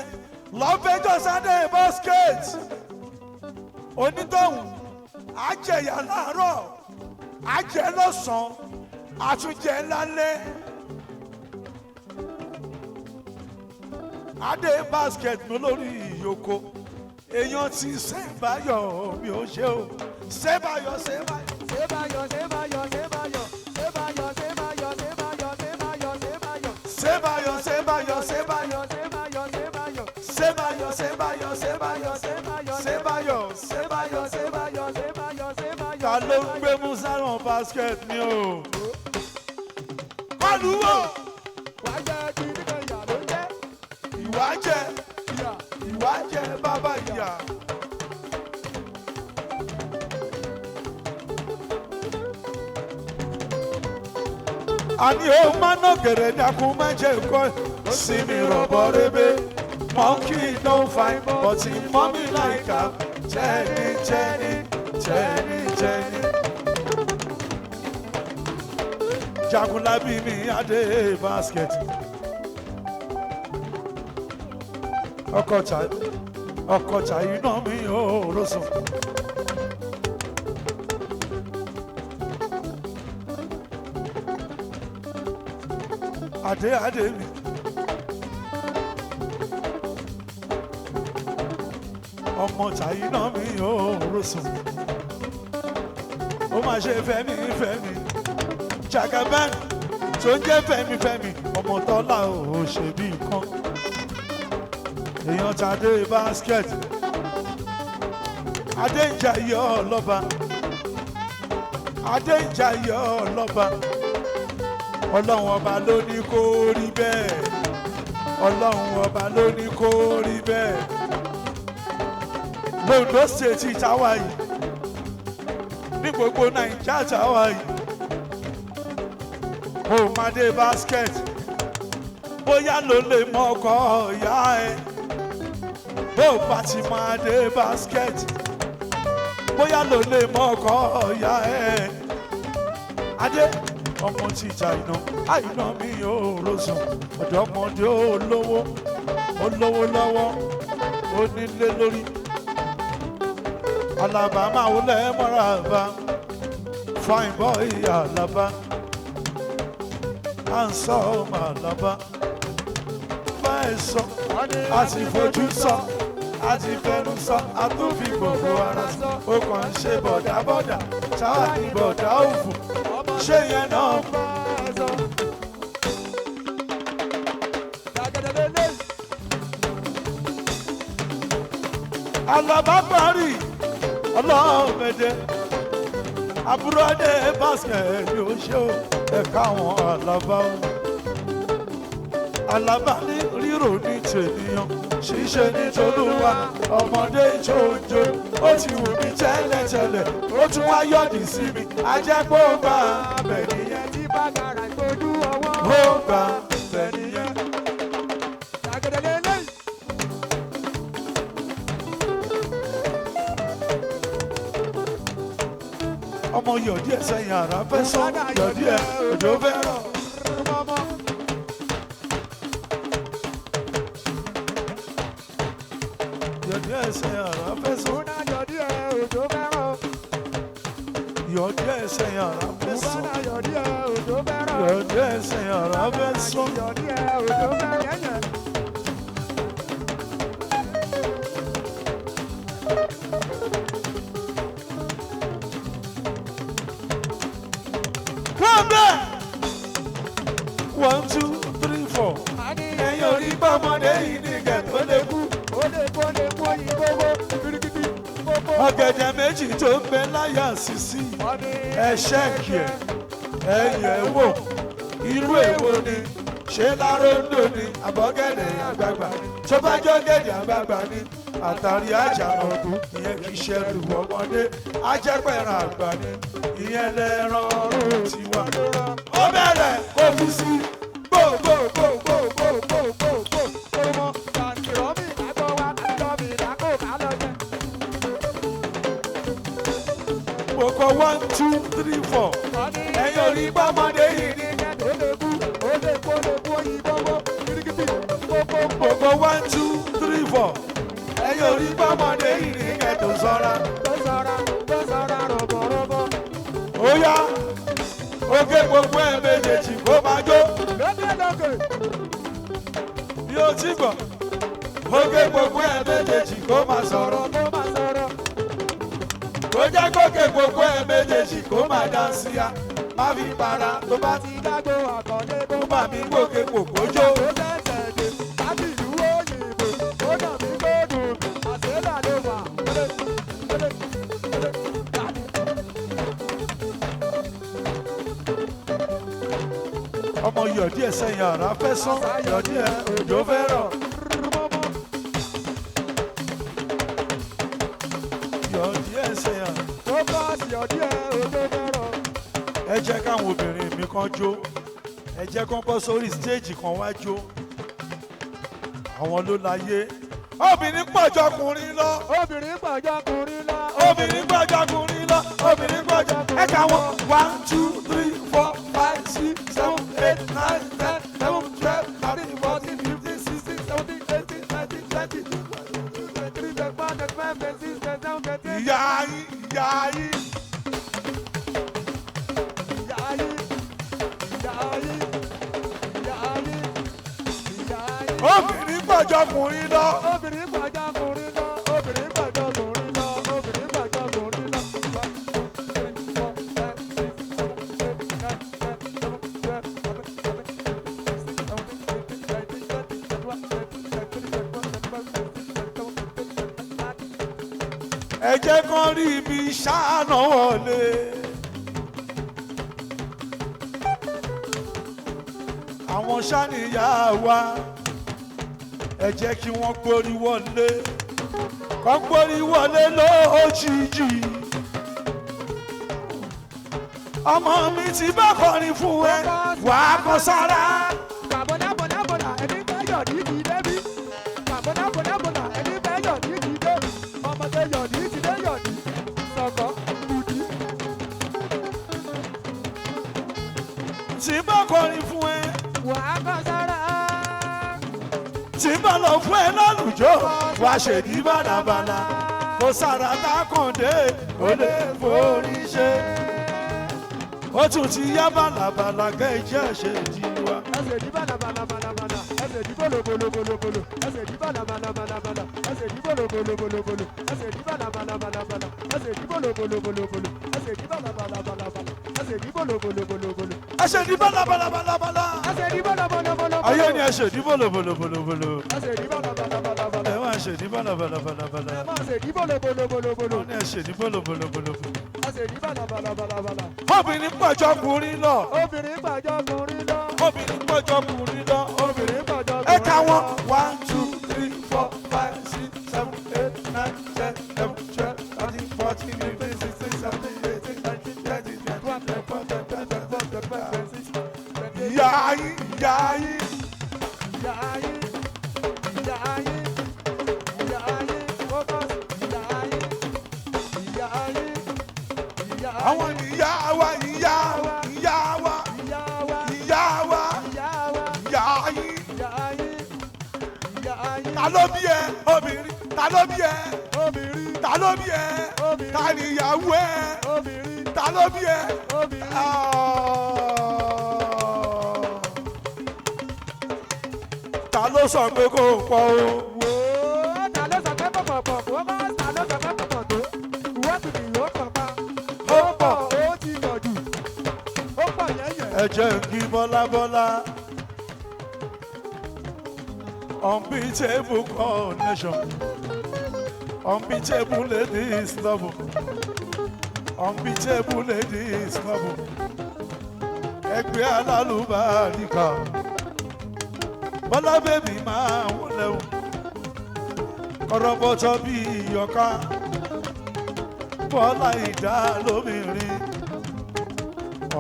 lọ́fẹ̀ẹ́jọ́ Sunday basket onítọ̀hún àjẹyà láàárọ̀ àjẹ lọ́sàn-án àtúnjẹ lálẹ́ adé basket mi lórí ìyókò èèyàn ti Ṣẹ́báyọ̀ mi ò ṣe o Ṣẹ́báyọ̀ Ṣẹ́báyọ̀. Ṣẹ́báyọ̀ Ṣẹ́báyọ̀ Ṣẹ́báyọ̀ Ṣẹ́báyọ̀ Ṣẹ́báyọ̀ Ṣẹ́báyọ̀ Ṣẹ́báyọ̀ Ṣẹ́báyọ̀ Ṣẹ́báyọ̀ Ṣẹ́báyọ̀ Ṣẹ́báyọ̀ Ṣẹ́báyọ̀ Ṣẹ́báyọ̀ Ṣẹ́báyọ̀ Ṣẹ́báyọ̀ Ṣẹ́báyọ̀ Ṣẹ́báyọ̀ Ṣẹ́báyọ̀. ta ló ń gbé musa ràn basket ni o. kọlu wo. wàá jẹ́ kí nìkan ìyà ló jẹ́ ìwà jẹ ìyà. ìwà jẹ bàbá ìyá. àní ó máa ná gẹ̀rẹ́ dákun máa jẹ́ nǹkan sinmi rọ̀bọ̀ rebe monkey no fine but he mommy like am Jenny Jenny Jenny Jenny. Jagunlabi mi adé basket. ọkọ̀cha iná mi ò lọ́sùn. Adé mi. ọmọọ̀cha iná mi ò lọ́sùn. ó máa ṣe fẹ́mi Jagaban tó ń jẹ́ fẹ́mi ọmọ tọ́lá ò ṣe bí nǹkan. èèyàn tàdé basket adé ń jayé ọlọ́ba ọlọ́run ọba ló ní kó rí bẹ́ẹ̀ ọlọ́run ọba ló ní kó rí bẹ́ẹ̀ l'Ondo State táwa yìí ní gbogbo Nàìjíríà táwa yìí ó máa dé basket bóyá ló lè mọ ọkọ ìyá ẹ bó bá ti máa dé basket bóyá ló lè mọ ọkọ ìyá ẹ adé ọmọ tí ìjà àìná mi ò rọ̀sùn ọ̀dọ́mọdé olówó lọ́wọ́ onílé lórí Àlàbá máa wọlé mọ́ra bá fine boy Àlàbá handsome Àlàbá báyìí sọ àti fojú sọ àti fẹnu sọ àtúnfi gbogbo ara sọ ó kàn ń ṣe bọ̀dà ṣáà ní bọ̀dà òfò ṣé yẹn náà bá a sọ. Àlàbá parí ọlọ́mọdé àbúrò adé basket yóò ṣe ó ẹ̀ka àwọn Àlàbá o. Àlàbá ní rírò ní tènìyàn ṣíṣe ní tolúwa ọmọdé jòjò ó ti wù mí tẹ́lẹ̀tẹ́lẹ̀ ó tún wá yọ̀dì sí mi ajẹ́pọ̀ gbà bẹ̀ nìyẹn tí bàgàrà ìgbójú ọwọ́. ó gbà bẹ̀ nìyẹn. ọmọ yọ̀dí ẹ̀ sẹ́yìn àrà fẹ́ sọ yọ̀dí ẹ̀ òjò fẹ́ rọ̀. Yọ̀dí ẹ̀ sẹ́yìn àrà fẹ́ sọ. Yọ̀dí ẹ̀ òjò fẹ́ rọ̀. Yọ̀dí ẹ̀ sẹ́yìn àrà fẹ́ sọ. Yọ̀dí ẹ̀ òjò fẹ́ rọ̀. Yọ̀dí ẹ̀ sẹ́yìn àrà fẹ́ sọ. Yọ̀dí ẹ̀ òjò fẹ́ yẹ̀yẹ̀. Come back! 1, 2, 3, 4. Ẹ̀yin orí bọ́mọdé yìí ní gẹ̀tọ́ lè kú. Ó lè kó òyìnbó kirikiti gbogbo. Ọ̀gẹ̀dẹ̀ méjì tó ń bẹ láyà sísí. Ẹ ṣẹ́ẹ̀kì ẹ̀, ẹ yẹ̀ wò. Irú èwo ni ṣé láróńdò ni àbọ̀gẹ̀dẹ̀ àgbààgbà tó bá jọ́gẹ̀dẹ̀ àgbààgbà ni àtàrí àjànàkú ìyẹn kì í ṣẹrù ọmọdé ajẹ́pẹ̀ràn àgbà ni ìyẹn lẹ́ran ọ̀run tiwa. ó bẹ̀rẹ̀ kó fi sí gbogbogbogbogbogbogbò. Gbogbo 1, 2, 3, 4. Ẹ̀yin ò rí gbọ́mọdé yìí ní. Gbogbo 1, 2, 3, 4. Ẹ̀yin ò rí gbọ́mọdé yìí ní kẹ́tò sọ́ra. Ó yá, oge gbogbo ẹ̀ méjèèjì kó máa jó. Bí o ti gbọ̀, oge gbogbo ẹ̀ méjèèjì kó máa sọ̀rọ̀. Ó jẹ́ kókè gbogbo ẹ̀ méjèèjì kó máa dá sí ya. Má fi para tó bá ti dágbó àkọlé kó má mi gòkè kòkó jó. Ọmọ yọ̀dí ẹ̀ sẹ́yìn àrà fẹ́ sán, yọ̀dí ẹ̀ òjò fẹ́ rọ̀. Yọ̀dí ẹ̀ sẹ́yìn àrà. Ẹ jẹ́ káwọn obìnrin mi kan jó. Ẹ jẹ́ kán bọ́ sórí stéèjì kan wá jó. Àwọn ló láyé. Obìnrin pọ̀jọkùnrin lọ. Obìnrin pọ̀jọkùnrin lọ. Obìnrin pọ̀jọkùnrin lọ. Obìnrin pọ̀jọ. Ẹ kà wọ́n 1, 2, 3, 4, 5, 6, 7, 8, 9, 10, 11, 12, 13, 14, 15, 16, 17, 18, 19, 20. Ìyá yín, ìyá yín. Obìnrin pọ̀jọkùnrin lọ. Obìnrin pọ̀jọkùnrin lọ. Obìnrin pọ̀jọkùnrin lọ. Obìnrin pọ̀jọkùnrin lọ. Ẹ jẹ́ kán rí ibi ṣáná wọlé. Àwọn ṣàníyá wa ẹ jẹ́ kí wọ́n gbórí wọlé. Kán gbórí wọlé lójijì. Ọmọ mi ti bá kọrin fún ẹ wàá kan sára. Bàbọ̀dàbọ̀dàbọ̀dà ẹni fẹ́ yọ̀dí ti débí. Bàbọ̀dàbọ̀dàbọ̀dà ẹni fẹ́ yọ̀dí ti dé. Ọmọdé yọ̀dí ti dé yọ̀dí. Sọ̀kọ̀ kùdí. Tí bá kọrin fún ẹ. Wàá kan sára. Tí bá lọ fún ẹ lálùjọ wá ṣèdí bàdàbàdà. Kò sára tákàndé kò lè forí ṣe. Ó tún ti yá bàlàbàlà kẹ́jẹ́ ṣe di wa. Ẹsẹ̀ ní bàlàbàlàbàlàbàlà. Ẹsẹ̀ ní bòlòbòlòbòlòbòlò. Ẹsẹ̀ ní bàlàbàlàbàlàbàlà. Ẹsẹ̀ ní bòlòbòlòbòlòbòlò. Ẹsẹ̀ ní bàlàbàlàbàlàbàlà. Ẹsẹ̀ ní bòlòbòlòbòlòbòlò. Ẹsẹ̀ ní bàlàbàlàbàlàbàlà. Ẹsẹ̀ ní bòlòbòlòbòlòbòlò. Ẹsẹ̀ ní bàlàbàlàbàlàbàlà. Ẹsẹ̀ ní bòlòbòlòbòlòbòlò. Ayé ni ẹsẹ̀ ní bòlòbòlòbòlòbòlò. Ẹsẹ̀ ní bàlàbàlàbàlàbàlà. Ẹ máa ṣe ní bàlàbàlàbàlàbàlà. Ẹ máa ṣe ní bòlòbòlòbòlòbòlò. Wọ́n ní ẹsẹ̀ ní bòlòbòlòbòlòbòlò. Ẹsẹ̀ ní bàlàbàlàbàlàbàlà. Obìnrin pọ̀jọkùnrin lọ. Obìnrin pọ̀jọkùnrin lọ. Obìnrin pọ̀jọkùnrin lọ. Obìnrin pọ̀jọkùnrin lọ. Ẹ kà wọ́n 1, 2, 3, 4, 5, 6, 7, 8, 9, 10, 11, 12, 13, 14, 15, 16, 17, 18, 19, 20, 21, 22, 23, 24, 25. Ìyá yín, ìyá yín. Ìyá yín, ìyá yín, ìyá yín, focus, ìyá yín, ìyá yín, ìyá yín. Àwọn ìyá wa, ìyá wa, ìyá wa, Ìyá wa, ìyá wa, ìyá wa, ìyá yín. ìyá yín, ìyá yín. Ta ló bí ẹ? Obìnrin. Ta ló bí ẹ? Obìnrin, Ta ló bí ẹ? obìnrin, Ta ni ìyàwó ẹ? obìnrin, Ta ló bí ẹ? obìnrin. Ta ló sọ pé kò pọ̀ o? Wò ó, ta ló sọ pé pọ̀pọ̀pọ̀ kó má ta ló sọ pé pọ̀pọ̀ tó? Ìwọ́ ti bì yóò pọ̀ pa. Ó pọ̀, ó ti pọ̀ jù. Ó pọ̀ yẹ́yẹ́. Ẹ jẹ́ kí Bọ́lá. Unbeatable connection. Unbeatable ladies love. Unbeatable ladies love. Ẹgbẹ́ alálùbáríkà. Bọ́lá bèbí máa wọlé o kọ́rọ́bọ́tọ́ bí ìyọ̀ká Bọ́lá ìdá lóbìnrin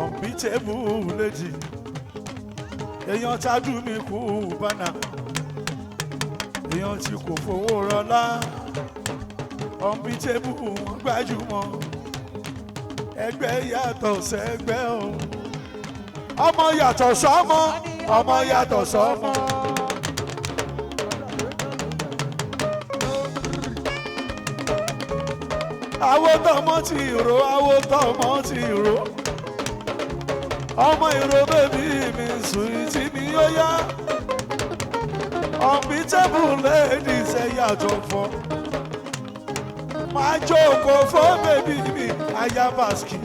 unbeatable lady èèyàn tájú mi kú bánà èèyàn tí kò fowó rọlá unbeatable wọn gbajúmọ̀ ẹgbẹ́ yàtọ̀ sẹ́gbẹ́ o ọmọ yàtọ̀ sọ́mọ ọmọ yàtọ̀ sọ́mọ. Àwo tọmọ ti rò àwo tọmọ ti rò ọmọ ìró bèbí mi sùn tí mi yóò yá unbeatable ladies ẹ yàtọ̀ fọ́ máa jókòó fún bèbí mi ayabaski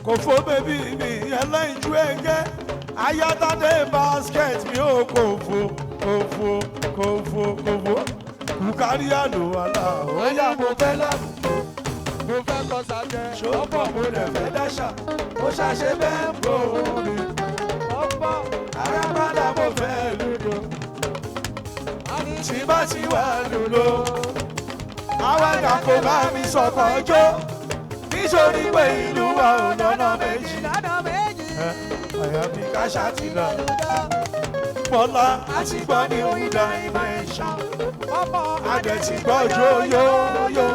kò fún bèbí mi ẹlẹ́yinjú ẹgẹ́ ayátádé basket mi ò kò fún Bùkárí àlùwàlà ó yá mo fẹ́ lábù. Mo fẹ́ kọ́ sájẹ́. Ṣọ́pọ̀ mo lè fẹ́ dáṣà, mo ṣàṣe bẹ́ẹ̀ ń bò mí. Ọ̀pọ̀ Arábàdà mo fẹ́ lùdò, tí bá ti wà lùdò. Àwọn àgàkó bá mi sọ̀kọ̀ ọjọ́, nítorí pé ìlú wa ò lọ́nà méjì. Àyàfi ká ṣàtìlọ́. Bọ́lá àti gbọ́ ní ìdá dimension. Adẹ̀ ti gbọ́ yóyóyó.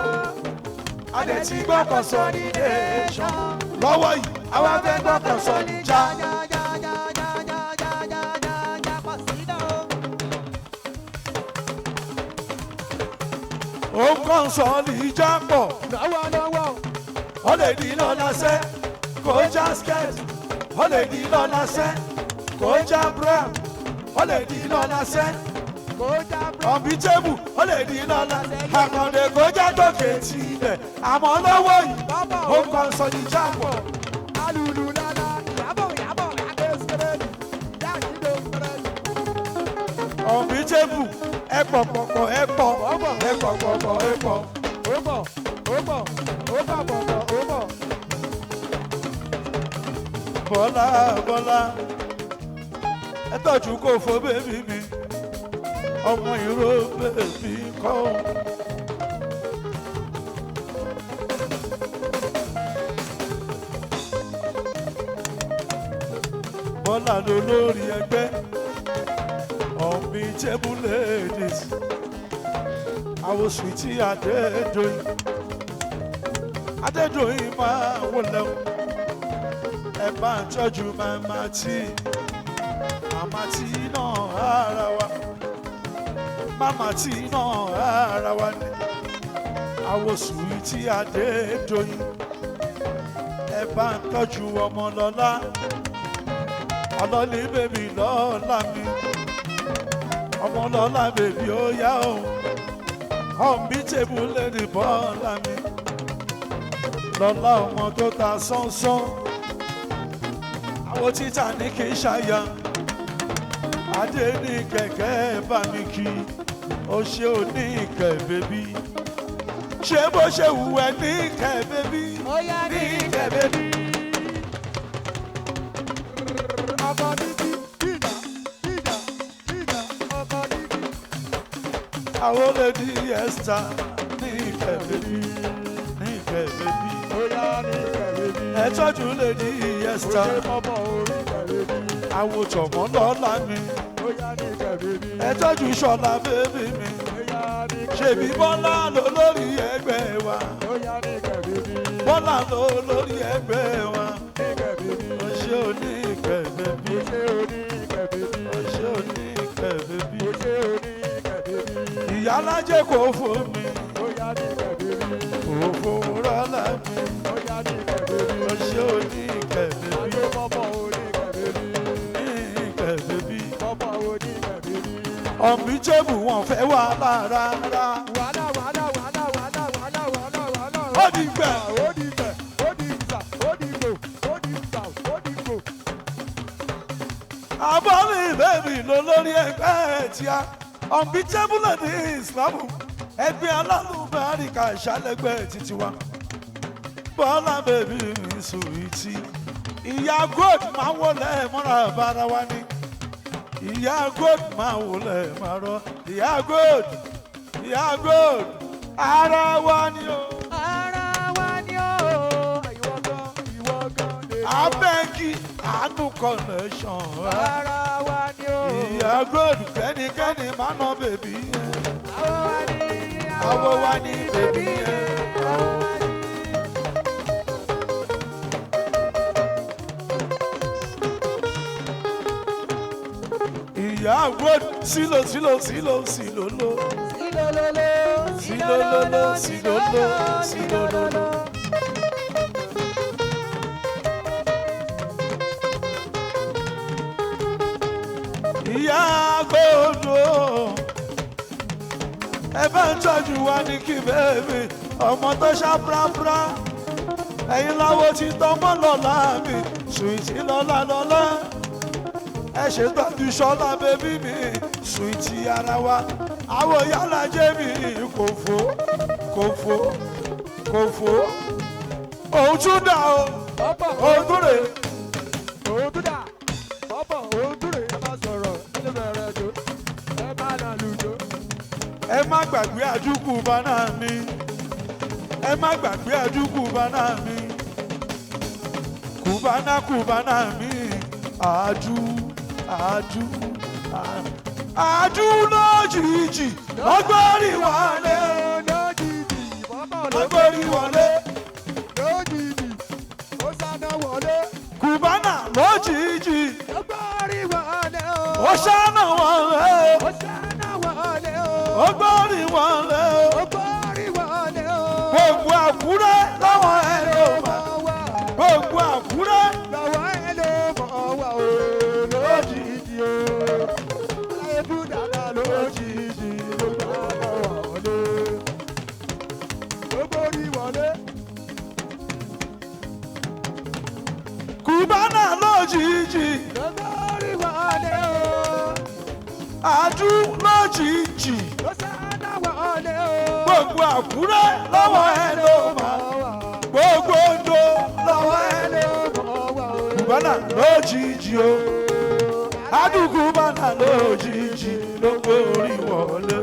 Adẹ̀ ti gbọ́ consolidation. Lọ́wọ́ yìí, àwa fẹ́ gbọ́ consolidation. Ó ń consolidation pọ̀. lọ́wọ́lọ́wọ́. Ó lè di lọ́la sẹ́, kò já skirt. Ó lè di lọ́la sẹ́, kò já bra. Ó lè di lọ́la sẹ́. Unbeatable, ó lè di lọ́la. Àkàndé kò já tókè tilẹ̀. Àmọ́ lọ́wọ́ yìí, ó ń consolidation pọ̀. Alùlù lọ́la, yàbọ̀, àgbẹ̀sẹ̀rẹ̀, yàgídé fẹ́rẹ́. Unbeatable, ẹ pọ̀ pọ̀pọ̀ ẹ pọ̀. Ẹ pọ̀ pọ̀pọ̀ ẹ pọ̀. Ó bọ̀. Bọ́lá, ẹ tọ́jú kò fún bébí mi. Ọmọ ìró bèbí kọ́. Bọ́lá ló lórí ẹgbẹ́ Unbeatable ladies. Àwọn sùwìtì Adédọ̀yìn máa wọlé o. Ẹ bá ń tọ́jú màmá tí náà ara wa. Màmá tí náà ara wa ni àwọn sùwìtì Adédọ̀yìn. Ẹ bá ń tọ́jú Ọmọlọ́lá ọlọ́lé bèbí lọ́la mi. Ọmọlọ́lá bèbí ó yá o. Unbeatable lady Bọ́lá mi. Lọ́lá ọmọ tó ta sánsán. Àwọn títà ní kì í ṣàyà. Adé ní kẹ̀kẹ́ bá mi kí. Ó ṣe ò ní ìkẹ́ bébí. Ṣé bó ṣe wù ẹ́ ní ìkẹ́ bébí? Ní ìkẹ́ bébí. Ọkọ dídí, dídà, ọkọ dídí. Àwọn lady Esther ní ìkẹ́ bébí. Ní ìkẹ́ bébí. Ó yá ní kẹ̀rẹ́bí. Ẹ tọ́jú lady Esther. Ó ṣe mọ́mọ́ orí kẹ̀rẹ́bí. Àwọn tọ̀mọ́ lọ́la mi. Ó yá ní kẹ̀rẹ́bí. Ẹ tọ́jú Ṣọlá bébí mi. Ó yá ní kẹ̀rẹ́bí. Ṣèbí Bọ́lá ló lórí ẹgbẹ́ wa. Ó yá ní kẹ̀rẹ́bí. Bọ́lá ló lórí ẹgbẹ́ wa. Ní kẹ̀rẹ́bí. Ó ṣe òní kẹ̀bẹ́bí. Ó ṣe oní kẹ̀rẹ́bí. Ó ṣe òní kẹ̀bẹ́bí. Ó ṣe oní kẹ̀rẹ́bí. Ìyálájẹ́ kò fún mi. Ó yá ní kẹ̀rẹ́bí. Kò fún rọ́lá mi. Ó yá ní kẹ̀rẹ́bí. Ó ṣe òní kẹ̀bẹ́bí. Adé mọ́mọ́ orí kẹ̀rẹ́bí. Ní kẹ̀bẹ́bí. Mọ́mọ́ orí kẹ̀rẹ́bí. Unbeatable wọn fẹ́ wà lára. Wàhálà. Ó di gbẹ̀. Ó di gbẹ̀. Ó di ìsà. Ó di gbò. Ó di ìsà. Ó di gbò. Abọ́lé bèbí ló lórí ẹgbẹ́ tíá. Unbeatable ní Ìsìlámù. Ẹgbẹ́ alálùbáríkà ìṣàlẹ́gbẹ́ títí wa. Bọ́lá bèbí mi sùwìtì. Ìyá gold máa wọlé mọ́ra bára wa ní. ìyá gold máa wọlé máa rọ ìyá gold ara wa ni o. ara wa ni o. ìwọ gan lè ní wa. abẹ́gi àánú connection. ara wa ni o. ìyá gold kẹ́nikẹ́ni máa ná bèbí yẹn. àwọ̀ wa àwọ̀ wa ni ni bèbí yẹn. ìyá gold sílò sílò sílò sílò lò. sílòlòlò sílòlò sílòlòlò. ìyá gbòòdò ẹ bá ń tọ́jú wa ní kí bẹ́ẹ̀mì ọmọ tó ṣá prápra ẹ̀yin láwo ti tọmọ lọ́la mi sùìtì lọ́la lọ́la ẹ ṣètọ́jú ṣọlá bébí mi sùìtì ara wa àwọn yàrá jẹ́ mi kò fò òun tún dà o òun tún rè. òun tún dà ọ̀pọ̀ òun tún rè é má sọ̀rọ̀ ẹ bẹ̀rẹ̀ jò ẹ má nà lùjò. ẹ má gbàgbé àdúgbò bánà mi ẹ má gbàgbé àdúgbò bánà mi kùbánà mi àdú lójijì lọ́gbọ́rí wọlé lọ́gbọ́rí wọlé lójijì ó sáná wọlé kùbánà lójijì lọ́gbọ́rí wọlé ó sáná wọlé ó sáná wọlé ó gbọ́rí wọlé ó gbọ́rí wọlé gbogbo Àkúrẹ́ lọ́wọ́ ẹ ló mà gbogbo Àkúrẹ́ lọ́wọ́ ẹ ló mọ̀ wá o lójijì o ayébú dàda lójijì ló gbà wọlé ó gbọ́rí wọlé. kùbánà lójijì lọ́gbọ́rí wọlé o àdú lójijì ó sáná wọlé o gbogbo Àkúrẹ́ lọ́wọ́ ẹ ló mà gbogbo Oǹdó lọ́wọ́ ẹ ló mà kùbánà lójijì o àdúgbùbánà lójijì ló gbórí wọlé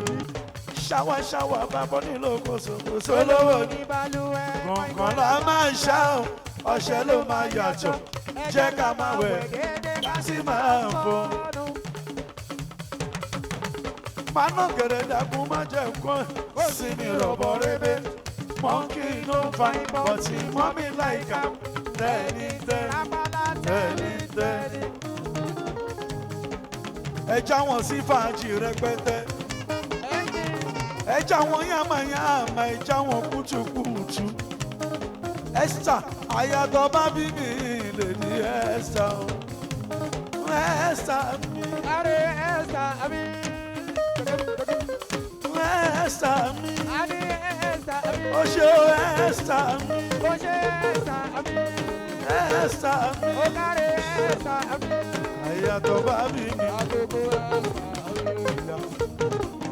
ṣáwáṣáwá bàbá nílò kòsòkòsò lówó ní kọ̀ọ̀kan la máa ń ṣá o ọṣẹ ló máa yàtọ̀ jẹ́ ká máa wẹ̀ ká sì máa fọ. Màánà gẹ̀rẹ́ dàkú má jẹ́ nǹkan ó sì ní rọ̀bọ̀ rébé. Monkey no fine but mommy like am. Tẹ́ni. Ẹ já wọn sí fàájì rẹpẹtẹ. Ẹ já wọn yàmàyàmà, ẹ já wọn kùtùkùtù. Esther ayatọ̀ bá bí mi lè ní Esther o. Esther mi. Are Esther mi. Esther mi. Are Esther mi. O ṣe o Esther mi. O ṣe Esther mi. Esther mi. O kare Esther mi. Ayatọ̀ bá bí mi. Agogo Esther mi.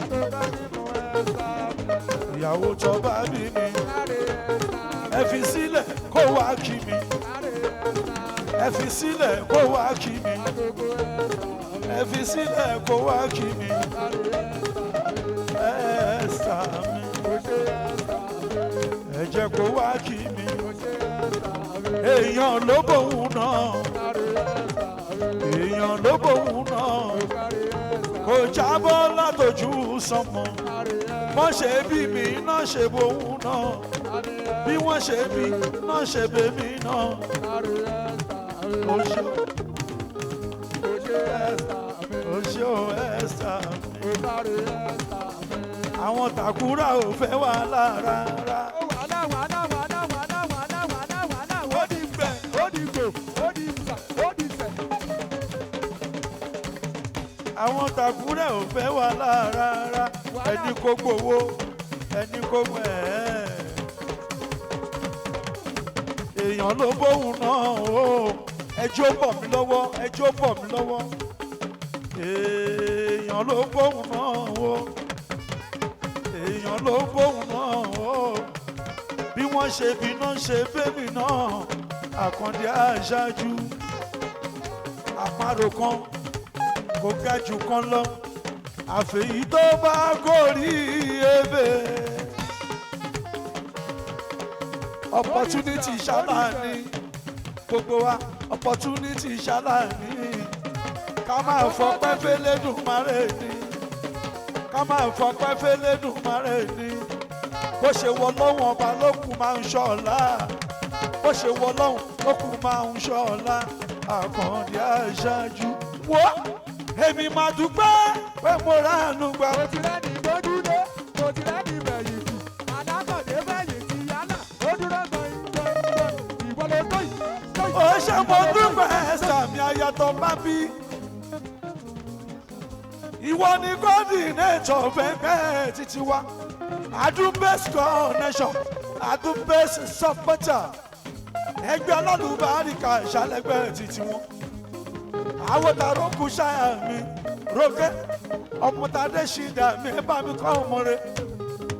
Agogo bá mi mú Esther mi. Ìyàwó tó bá bí mi. Are Esther mi. Ẹ fi sílẹ̀ kó wá kí mi. Are Esther mi. Ẹ fi sílẹ̀ kó wá kí mi. Agogo Esther mi. Ẹ fi sílẹ̀ kó wá kí mi. Are Esther Esther mi. mi. O ṣe Esther mi. Ẹ jẹ́ kó wá kí mi. O ṣe Esther mi. Èèyàn ló bòun náà. Are Esther mi. Èèyàn ló bòun náà. Are Esther mi. Kò jábọ́ látòjú sánmọ̀. Are Esther mi. Wọ́n ṣe bí mi náà ṣe bòun náà. Bí wọ́n ṣe bí náà ṣe bèmí náà. Ó ṣe ó ṣe ó Esther mi. Àwọn tàkúrà ò fẹ́ wà lára rárá. Ó di gbẹ̀, ó di gbò, ó di ìsà, ó di ìsẹ̀. Àwọn tàkúrà ò fẹ́ wà lára rárá. Ẹni kó gbowó, ẹni kó mọ̀ ẹ́. Èèyàn ló bóun náà o. Ẹjọ́ bọ̀ mí lọ́wọ́, ẹjọ́ bọ̀ mí lọ́wọ́. Èèyàn ló bóun náà o. Èèyàn ló bóun náà o. Bí wọ́n ṣe bí náà ṣe bébì náà. Àkàndé aṣáájú. Àparò kan kó ga jù kan lọ àfẹ̀yí tó bá gòrí ebè. Opportunity ṣáláàní gbogbo wa opportunity ṣáláàní ká máa fọpẹ́ f'Ẹlẹ́dùmarè ni ká máa fọpẹ́ f'Ẹlẹ́dùmarè ni bó ṣe wọ lọ́wọ́n ọba lókun máa ń ṣọ́ọ̀la bó ṣe wọ lọ́hùn lókun máa ń ṣọ́ọ̀la Àkàndé aṣáájú wo èmi máa dúpẹ́ pé mo ránu gbà. mo ti rẹ́ni gbójúlé mo ti rẹ́ni bẹ̀yìntì Àkàndé bẹ̀yìntì yálà ó dúró gbọ̀ngbọ̀ngbọ̀n ìwọ ló tó yìí. ó ṣe mo dúpẹ́ sàmì ayàtọ̀ bá bí. Ìwọ ni coordinator fẹ́fẹ́ títí wa adúbẹ́sì connection adúbẹ́sì supporter ẹgbẹ́ alálùbáríkà ìṣàlẹ́gbẹ́ títí wọn. Àwòtárò kù ṣáà mi rókè ọmọtadé ṣìdá mi ẹ bá mi kọ́ ọmọ rẹ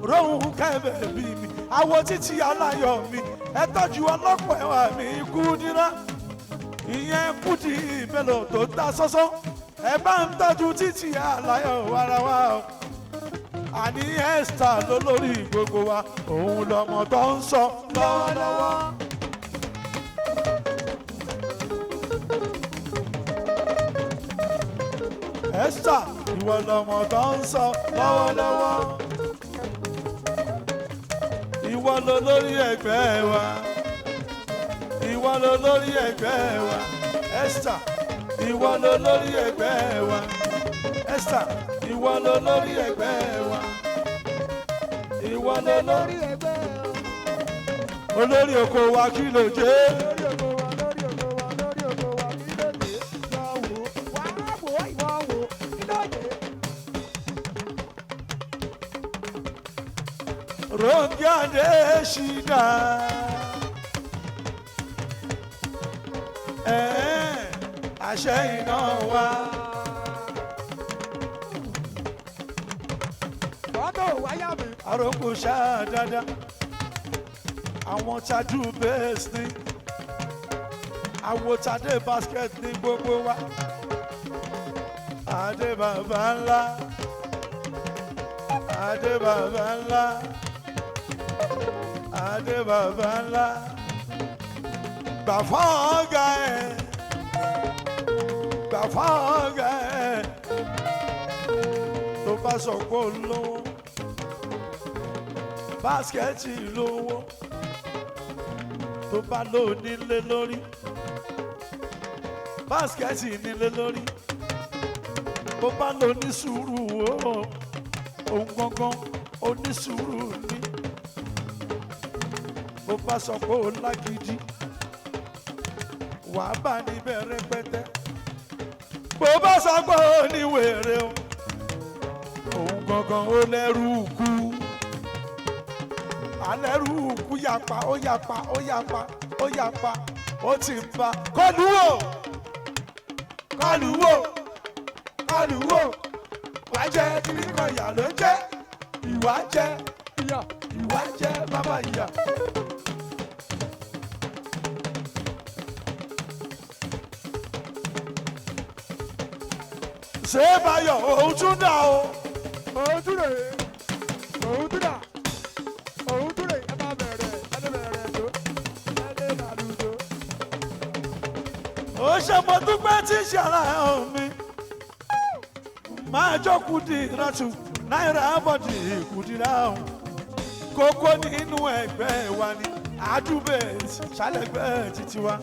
rohun kẹ́bẹ̀ bí mi àwọ̀ títí aláyọ̀ mi ẹ tọ́jú ọlọ́pọ̀ ẹ̀wà mi Kúdírá ìyẹn Kúdí mélòó tó ta sọ́sọ́ ẹ bá ń tọ́jú títí aláyọ̀ wàrà wa o àní Esther lólórí gbogbo wa òun lọmọ tó ń sọ lọ́wọ́lọ́wọ́. Esther ìwọ lọmọ tó ń sọ lọ́wọ́lọ́wọ́ ìwọ ló lórí ẹgbẹ́ wa ìwọ ló lórí ẹgbẹ́ wa Esther ìwọ ló lórí ẹgbẹ́ wa Esther ìwọ ló lórí ẹgbẹ́ wa ìwọ ló lórí ẹgbẹ́ wa olórí oko wa kí ló jẹ́. Ronke Adéṣídà àṣẹ iná wa. Àròkò ṣáà dáadáa àwọn tajú bẹ́ẹ̀sì ní àwòtadé basket ní gbogbo wa. Adé bàbá ńlá Adé bàbá ńlá Adé bàbá ńlá gbà fún ọ̀gá ẹ̀ gbà fún ọ̀gá ẹ̀ tó bá sọ pé ó lówó báskẹ́ẹ̀tì lówó tó bá lò nílé lórí báskẹ́ẹ̀tì nílé lórí tó bá lò ní sùúrù òun gangan ó ní sùúrù ní. Bó bá sọ pé ó lágídí wàá bá níbẹ̀ rẹpẹtẹ. Bó bá sọ pé ó ní wèrè o òun gangan ó lẹ́rù kú. Alẹ́rù kú yapa ó yapa ó yapa ó yapa ó ti ń bá kọlù wò kọlù wò kọlù wò wá jẹ́ kí ní kan ìyá ló jẹ́ ìwà jẹ́ ìyá ìwà jẹ́ bàbá ìyá. Ṣé Báyọ̀ òun tún dà o? Òun tún rè é, òun tún dà, òun tún rè é, ẹ máa bẹ̀rẹ̀ tó, ẹ lè lálùjọ. Ó ṣe mo dúpẹ́ tí ṣàrà ẹ̀ mi. Máa jó Kúdírá tù náírà bọ̀dì Kúdírá ọ̀hún. Kókó nínú ẹgbẹ́ wa ni àdúbẹ̀ ṣálẹ̀gbẹ́ títí wa.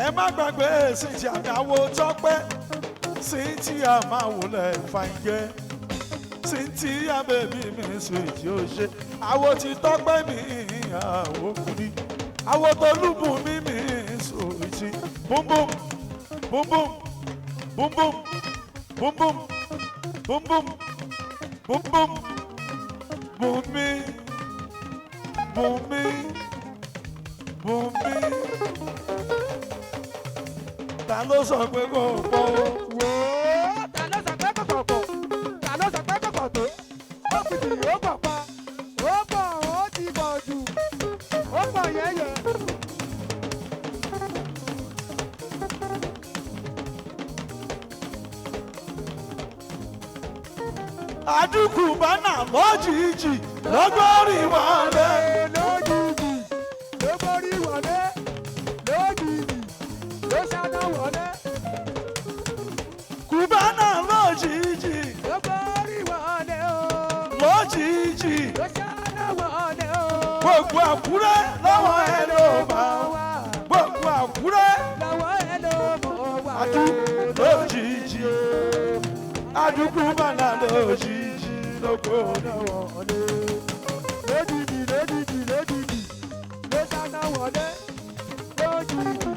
Ẹ má gbàgbé Cynthia àmì àwo Tọ́pẹ́ Cynthia máa wọlé fàǹgẹ́ Cynthia bèbí mi sweet yóò ṣe àwo ti Tọ́pẹ́ mi àwo Kúdí àwo Tolúbùn mi sweet bum bum bum bum bum bum bum bum bum bum bum bum bum mi bum mi bum mi. Ta ló sọ pé kò pọ̀ o? Wò ó, ta ló sọ pé kò pọ̀ pọ̀? Ta ló sọ pé kò pọ̀ tó? Ó fìdí ó pọ̀ pa, ó pọ̀ ó ti pọ̀ jù, ó pọ̀ yẹ́yẹ́. àdúkù bánà lójijì lọ́gbọ́rì wọlé. lójijì ló borí wọlé lójijì ló ṣáná wọlé. Kùbánà lójijì ló borí wọlé o. lójijì ló ṣáná wọlé o. gbogbo Àkúrẹ́ lọ́wọ́ ẹ ló bá wá. gbogbo Àkúrẹ́ lọ́wọ́ ẹ ló mọ̀ wá. àdúkù lójijì àdúkù bánà lójijì lọ́gbọ́rì wọlé. lójijì lójijì lójijì ló ṣáná wọlé lójijì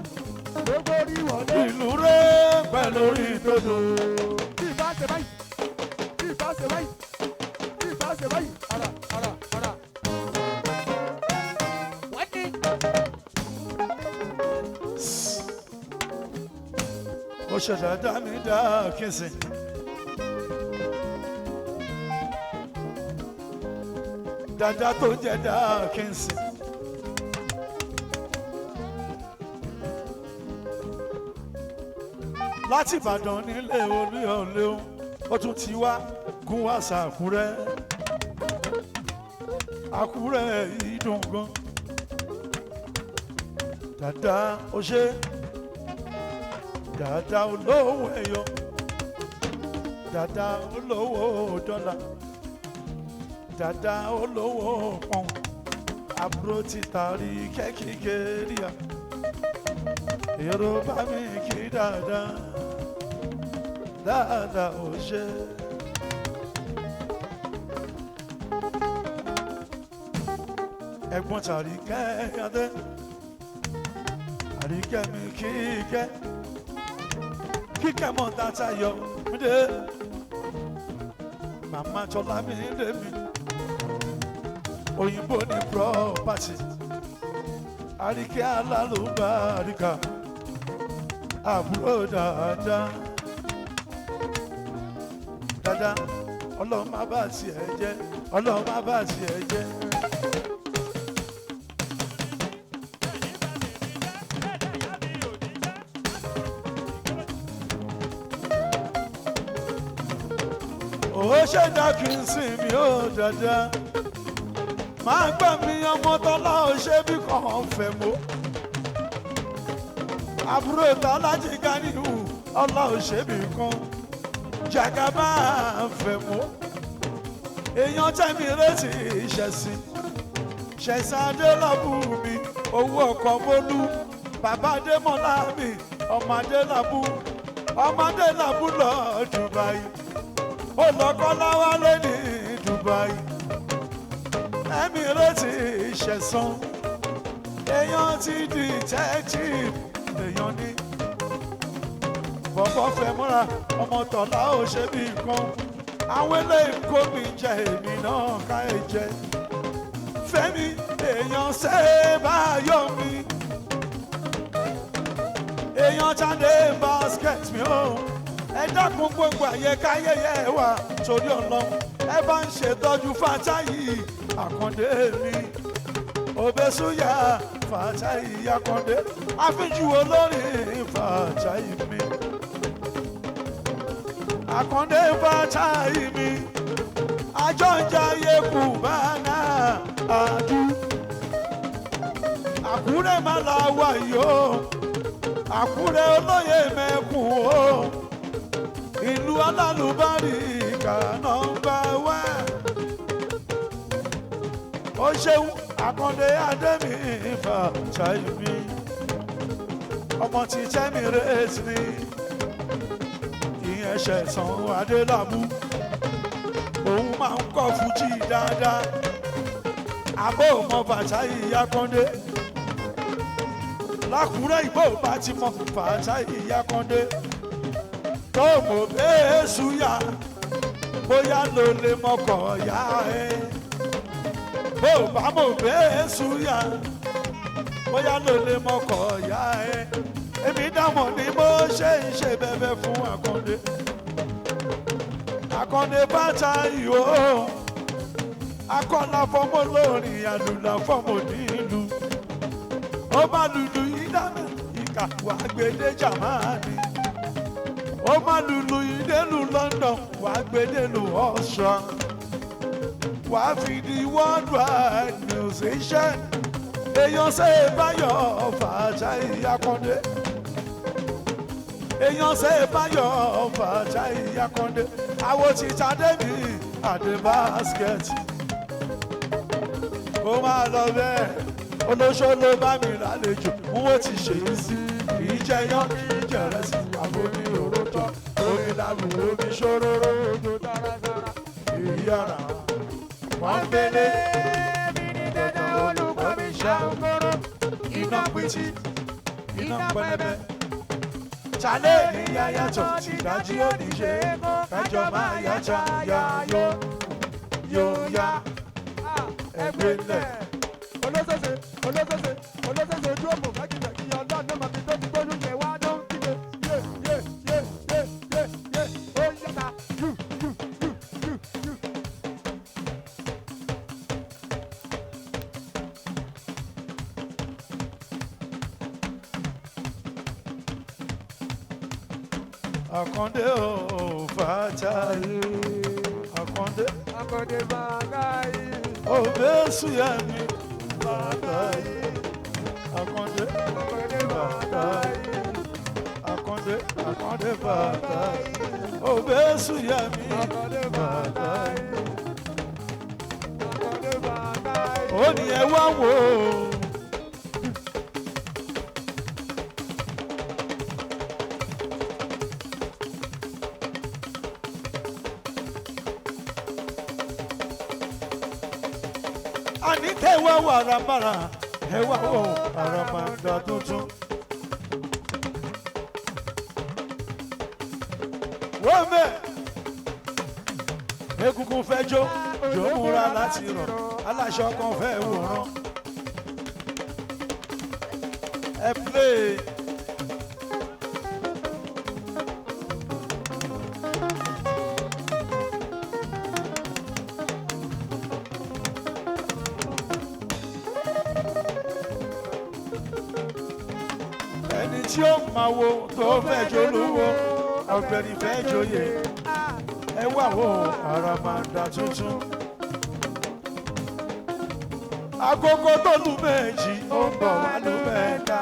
ló borí wọlé. ìlú rẹ̀ pẹ̀lú orí dodo. bí ìbá ṣe báyìí bí ìbá ṣe báyìí bí ìbá ṣe báyìí ara ara ara. wọ́n ní. ó ṣẹ̀dá dá mi dá kí n sìn. dada tó jẹ́ dá kí n sìn. láti Ìbàdàn nílé Olúyọ̀lé ó tún ti wá gún wá sàkúrẹ́. Àkúrẹ́ yìí dùn gan. dada ó ṣe dada olówó ẹyọ dada olówó dọ́là dada olówó pọ́n àbúrò ti tàrí kẹ́kíkẹ́rì à èrò bá mi kí dada dada ó ṣe. ẹ̀gbọ́n tàrí kẹ́yàdé àríkẹ́ mi kíkẹ́ kíkẹ́ mọ́ tata yọ mídé màmá tọ́lá mi dé mi òyìnbó ní property àríkẹ́ alálùbáríkà àbúrò dáadáa dáadáa ọlọ́run má bá tiẹ̀ jẹ́ ọlọ́run má bá tiẹ̀ jẹ́. ó ṣe dá kí n sìn mí ó dáadáa máa gbà mí ọmọ tọ́lá ó ṣe bí kàn fẹ́ mọ́ àbúrò tọ́lá jí ganihu ọlá ó ṣe bí kan jàgá máa fẹ́ mọ́ èèyàn tẹ́mi retí ìṣẹ̀sìn ṣẹ̀sán adélàbù mi owó ọkọ̀ mọ́lú bàbá adémọ́lá mi ọmọ adélàbù lọ Dubai ó lọ́kọ́ láwálé ní Dubai ẹ̀mí retí ìṣẹ̀sán èèyàn ti detective èèyàn ní bọ̀bọ̀ fẹ́ múra ọmọ tọ̀lá ò ṣe bí nǹkan àwọn eléyìí kó mi jẹ èmi náà ká ẹ jẹ fẹ́mi èèyàn ṣe báyọ̀ mi èèyàn jáde basket mi ó ẹ dákun gbogbo àyẹkáyẹyẹ wà torí Ọlọ́run ẹ bá ń ṣètọ́jú Fàtáyì Àkàndé mi Òbésúyà Fàtáyì Àkàndé àfijù olórin Fàtáyì mi Àkàndé Fàtáyì mi àjọǹjayé Kùbánà àdú Àkúrẹ́ má la wà yìí o Àkúrẹ́ olóyè mẹ́kùn o ìlú alálùbáríkà nọ́mbà wá ó ṣeun Àkàndé Adémi Fàtáyì mi ọmọ tí tẹ́mi rèétí ni ìyẹn Ṣẹ̀san Adélàbú òun máa ń kọ́ fújì dáadáa àbó mọ Fàtáyì Àkàndé l'Ákúrẹ́ ìbò bá ti mọ Fàtáyì Àkàndé tó mọ̀ bẹ́ẹ̀ súyà bóyá ló lè mọkọ̀ yá ẹ bó bá mọ̀ bẹ́ẹ̀ súyà bóyá ló lè mọkọ̀ yá ẹ èmi dámọ̀ ni mo ṣe ń ṣe bẹ́bẹ́ fún Àkàndé Àkàndé Fàtáyì o akọ́lá fọmọ lórí àlùlà fọmọ nílùú ó bá lùlù yìí dáná ìkà wà gbèdé jàmáàní ó má lùlù ìdélù London wàá gbé délù Austria wàá fi di worldwide musician èèyàn ṣe báyọ̀ Fatai Akande èèyàn ṣe báyọ̀ Fatai Akande àwọn ti Tadé mi àdé basket ó máa lọ bẹ́ẹ̀ olóṣó ló bá mi lálejò wọ́n ti ṣe é sí ìjẹyàn ìjẹrẹsì àbomi òrótọ́ omi làlù omi ṣòróró ojú dáradára ìyára wọ́n gbélé mi ní dandan olùkọ́ mi ṣàǹgóró iná pìtì iná pẹlẹbẹ Chale ní yáyàtọ̀ tí dájú ó ní ṣe é kó kájọ máa yájà yáyó yóò yá ẹgbẹ́ lẹ̀. olóṣèṣe ojú òmò mákìtẹ̀ kí ọlọ́run máa fi tó ti gbójú yẹ wá ló ń kígbe yé ó yẹta yú. Akande o Fatai Akande Fatai Obesu Yemi Fatai Akande Fatai Akande Fatai Obesu Yemi Fatai ó ní ẹ wá wò ó. Àní tẹ́wọ́ wàràmàrà ẹ̀wà wò àràmàǹdà tuntun. Wọ́n bẹ̀ egungun fẹ́ jó jó múra láti rọ̀ aláṣọ kan fẹ́ wòran. Ẹ play. Tí ó máa wo tó fẹ́ jolúwo ọ̀gbẹ́ni fẹ́ joyè ẹ wá wo àràmàǹdà tuntun. Agogo tó lù méjì ó ń bọ̀ wá lù mẹ́ta.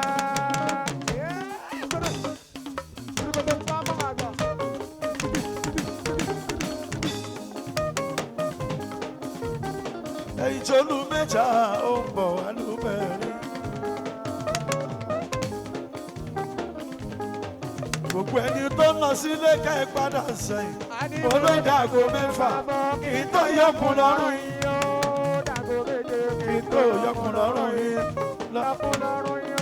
Èyí tó lù mẹ́ta ó ń bọ̀ wá lù mẹ́rin. Gbogbo ẹni tó ń lọ sílé ká ẹ padà sẹ́yìn olódàgó mẹ́fà kì í tó yọkùn lọ́rùn yìí kì í tó yọkùn lọ́rùn yìí lọ́kùn lọ́rùn yìí.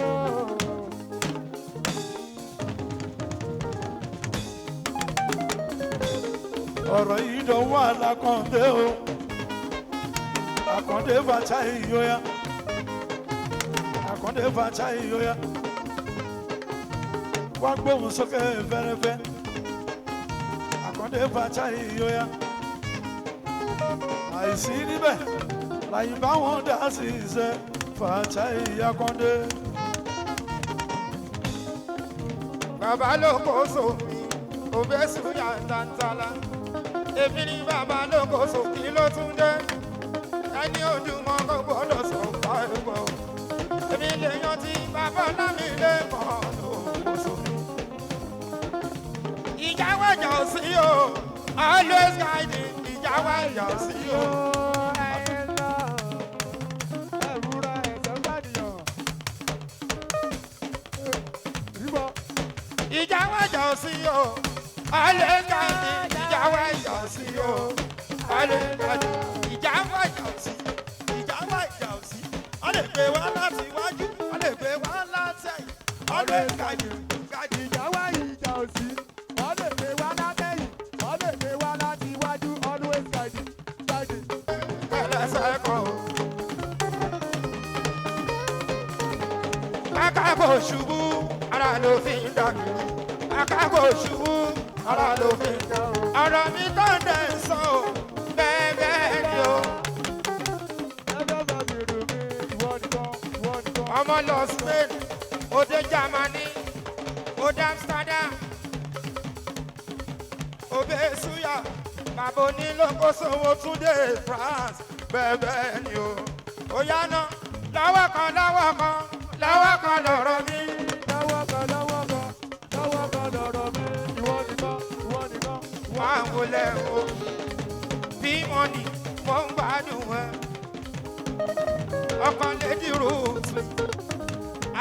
Ọ̀rọ̀ yìí dọ̀wọ́ Àlàkàndé o Àkàndé Fatai yóyá Àkàndé Fatai yóyá. Wá gbóhùn sókè fẹ́rẹ́fẹ́ Àkàndé Fatai yóyá. Àìsí níbẹ̀ láyé báwọn dá sí iṣẹ́ Fatai Akande. Bàbá ló kó sómi òbẹ́sù yàtàntàlà èmi ni bàbá ló kó sókè ló tún dé ẹni ojúmọ́ kò gbọ́dọ̀ sọ fà ẹ̀gbọ́ èmi lè yan ti bàbá lámì lè mọ̀ ló kó sómi. Ìjáwé jà ò sí o always guiding ìjáwé jà ò sí o. Ìjáwé jà ò sí o always guiding ìjáwé jà ò sí o always guiding ìjáwé jà ò sí ìjáwé jà ò sí wọ́n lè gbé wá láti iwájú wọ́n lè gbé wá láti ẹ̀yìn always guiding guiding ìjáwé ìjà ò sí wọ́n lè gbé wá látẹ̀yìn wọ́n lè gbé wá láti iwájú always guiding guiding. ẹlẹ́sẹ̀ kan o. Akáko ṣubú ara ló fi ń dàgbé akáko ṣubú ara ló fi ń dàgbé ọ̀rọ̀ mi tó ń dẹ̀ sọ o bẹ́ẹ̀ bẹ́ẹ̀ ni o. Ọmọ lọ Spain ó dé Germany ó dé Amsterdam bẹ́ẹ̀ súyà bàbá onílòkóso wo tún dé France bẹ́ẹ̀ ni o ó yá ná lọ́wọ́ kan lọ́wọ́ kan lọ́wọ́ kan lọ́rọ̀ mi. lọ́wọ́ kan lọ́wọ́ kan lọ́rọ̀ mi. ìwọ nìkan ìwọ nìkan. wọ́n á wọlé o bí mọ́nì mo ń gbádùn ẹ ọkàn lady Ruth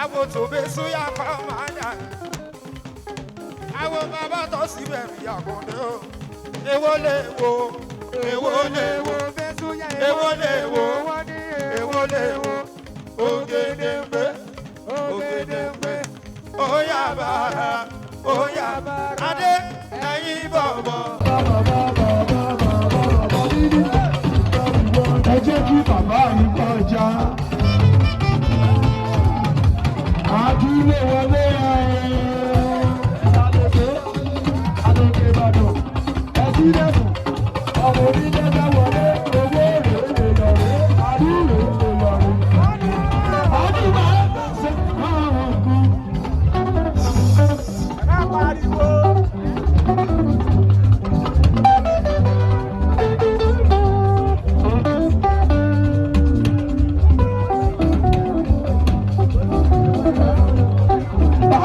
àwọn tó bẹ́ẹ̀ súyà kọ́ máa dà àwọn bàbá tó síbẹ̀ rí àkàndé o èwo lè wo èwo lè wo èwo lè wo èwo lè wo ògèdèǹgbé ògèdèǹgbé óyá bàrà óyá adé ẹ̀yin bọ̀bọ̀. ẹ jẹ́ kí bàbá yìí kọjá àdúlé wọlé ọmọ onídẹ́gbẹ́ wọlé owó rèé lè yọrí àdúrà lè yọrí àdúrà ṣe máa kú. ẹ pariwo.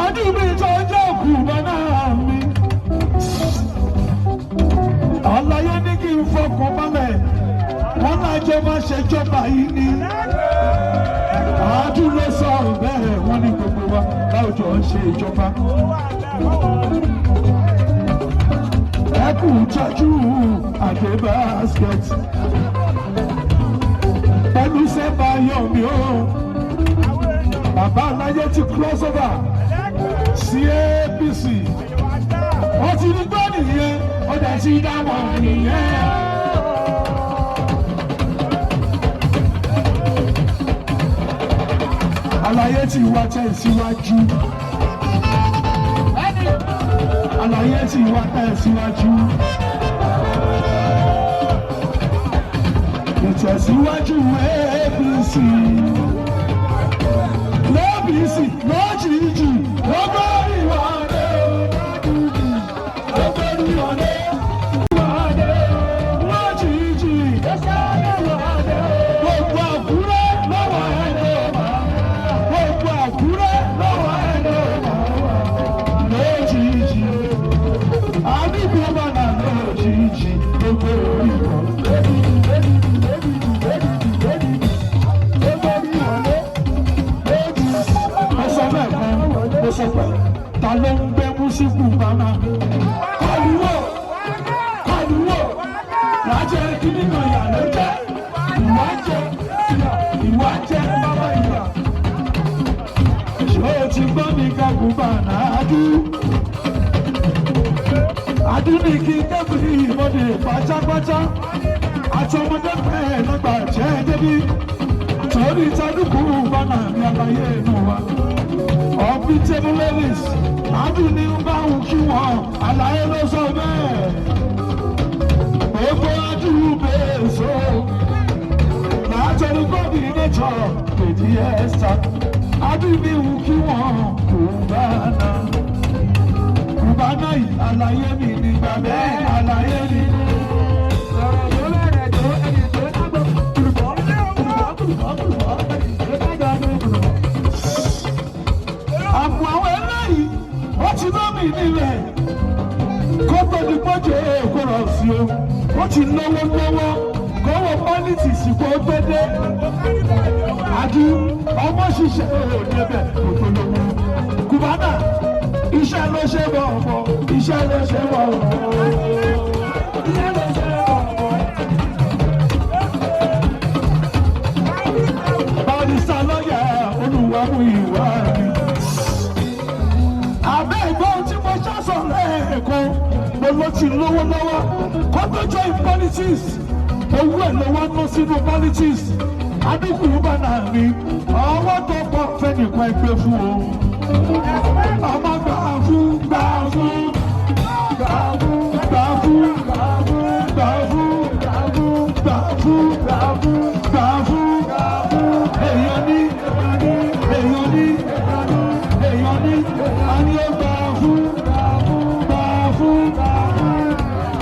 àdúrà ìjọjọ́ òkú bọ́nà mi. àlàyé ní kí n fọkàn balẹ̀ wọn náà jọ máa ṣèjọba yìí ni àádúró sọ̀rọ̀ bẹ́ẹ̀ wọ́n ní gbogbo wa láwùjọ ń ṣe ìjọba. ẹ kú tọ́jú àgbé basket pẹ̀lú sẹ́bà yọ̀mí o bàbá aláyé ti cross over sí APC wọ́n ti ní gbọ́ nìyẹn ó dẹ̀ ti dá wọn nìyẹn. àlàyé tí wá tẹ̀ síwájú. àlàyé tí wá tẹ̀ síwájú. ìtẹ̀síwájú APC. l'APC lójijì lọ́gbọ́n ìwà rẹ̀ lọ́gbọ́n ìwà rẹ̀. Ta ló ń gbé músíkù bàmá? Kọ̀lùwọ̀ kọ̀lùwọ̀ lájẹ́ kí nínú ìyá ló jẹ́ ìwà jẹ́ ìwà jẹ́ bàbá ìwà. Ṣé o ti gbọ́ mi kágun bàná adú? Adú ní kí kẹ́bìrì ìmọ̀dé pátápátá. Àti ọmọdé bẹ́ẹ̀ lọ́gbà jẹ́ débi. Torí tadúkú bàná ní àlàyé inú wa. Ọ̀bí table ladies, adùn ní bá wù kí wọ́n, àlàyé ló sọ bẹ́ẹ̀. Gbogbo adùn bẹ́ẹ̀ so, látọ̀rí bọ́ọ̀dì nẹ́tọ̀ lèdí ẹ̀sà. Adùn ní wù kí wọ́n, Kùbánà. Kùbánà yìí, àlàyé mi nígbà bẹ́ẹ̀, àlàyé mi. Sọ̀rọ̀ tó lẹ́rẹ̀ tó ẹni tó dágbọ́, kùrùkọ́. Àpò àwọn eléyìí wọ́n ti lómi nílẹ̀ kó tó di pọ́jọ́ èkó rọ̀ sí o wọ́n ti lọ́wọ́ kọ́wọ́ pọ́lítìsì kó tó dé àdú ọmọ ṣiṣẹ́ òdebẹ̀ kó tó lówó. Kùbánà iṣẹ́ ló ṣe bọ̀ ọ̀pọ̀ iṣẹ́ ló ṣe bọ̀ ọ̀pọ̀ iṣẹ́ ló ṣe bọ̀ ọ̀pọ̀. Bàdìsá lọ́yà olùwàmú ìwà mi. Àbẹ́ ìgbọ́n tí mo ṣàṣọ lẹ́ẹ̀kan mo ló ti lówó lọ́wọ́ kó tó join politics owó ẹ̀ lọ́wọ́ ná sínú politics adínkù bánà mi ọwọ́ tó pọ̀ fẹ́ nìkan ẹgbẹ́ fún o. Ọmọ gbà fún gbà fún gbà fún gbà fún gbà fún gbà fún gbà fún gbà fún gbà fún gbà fún èèyàn ní èèyàn ní èèyàn ní àní ó gbà fún gbà fún gbà fún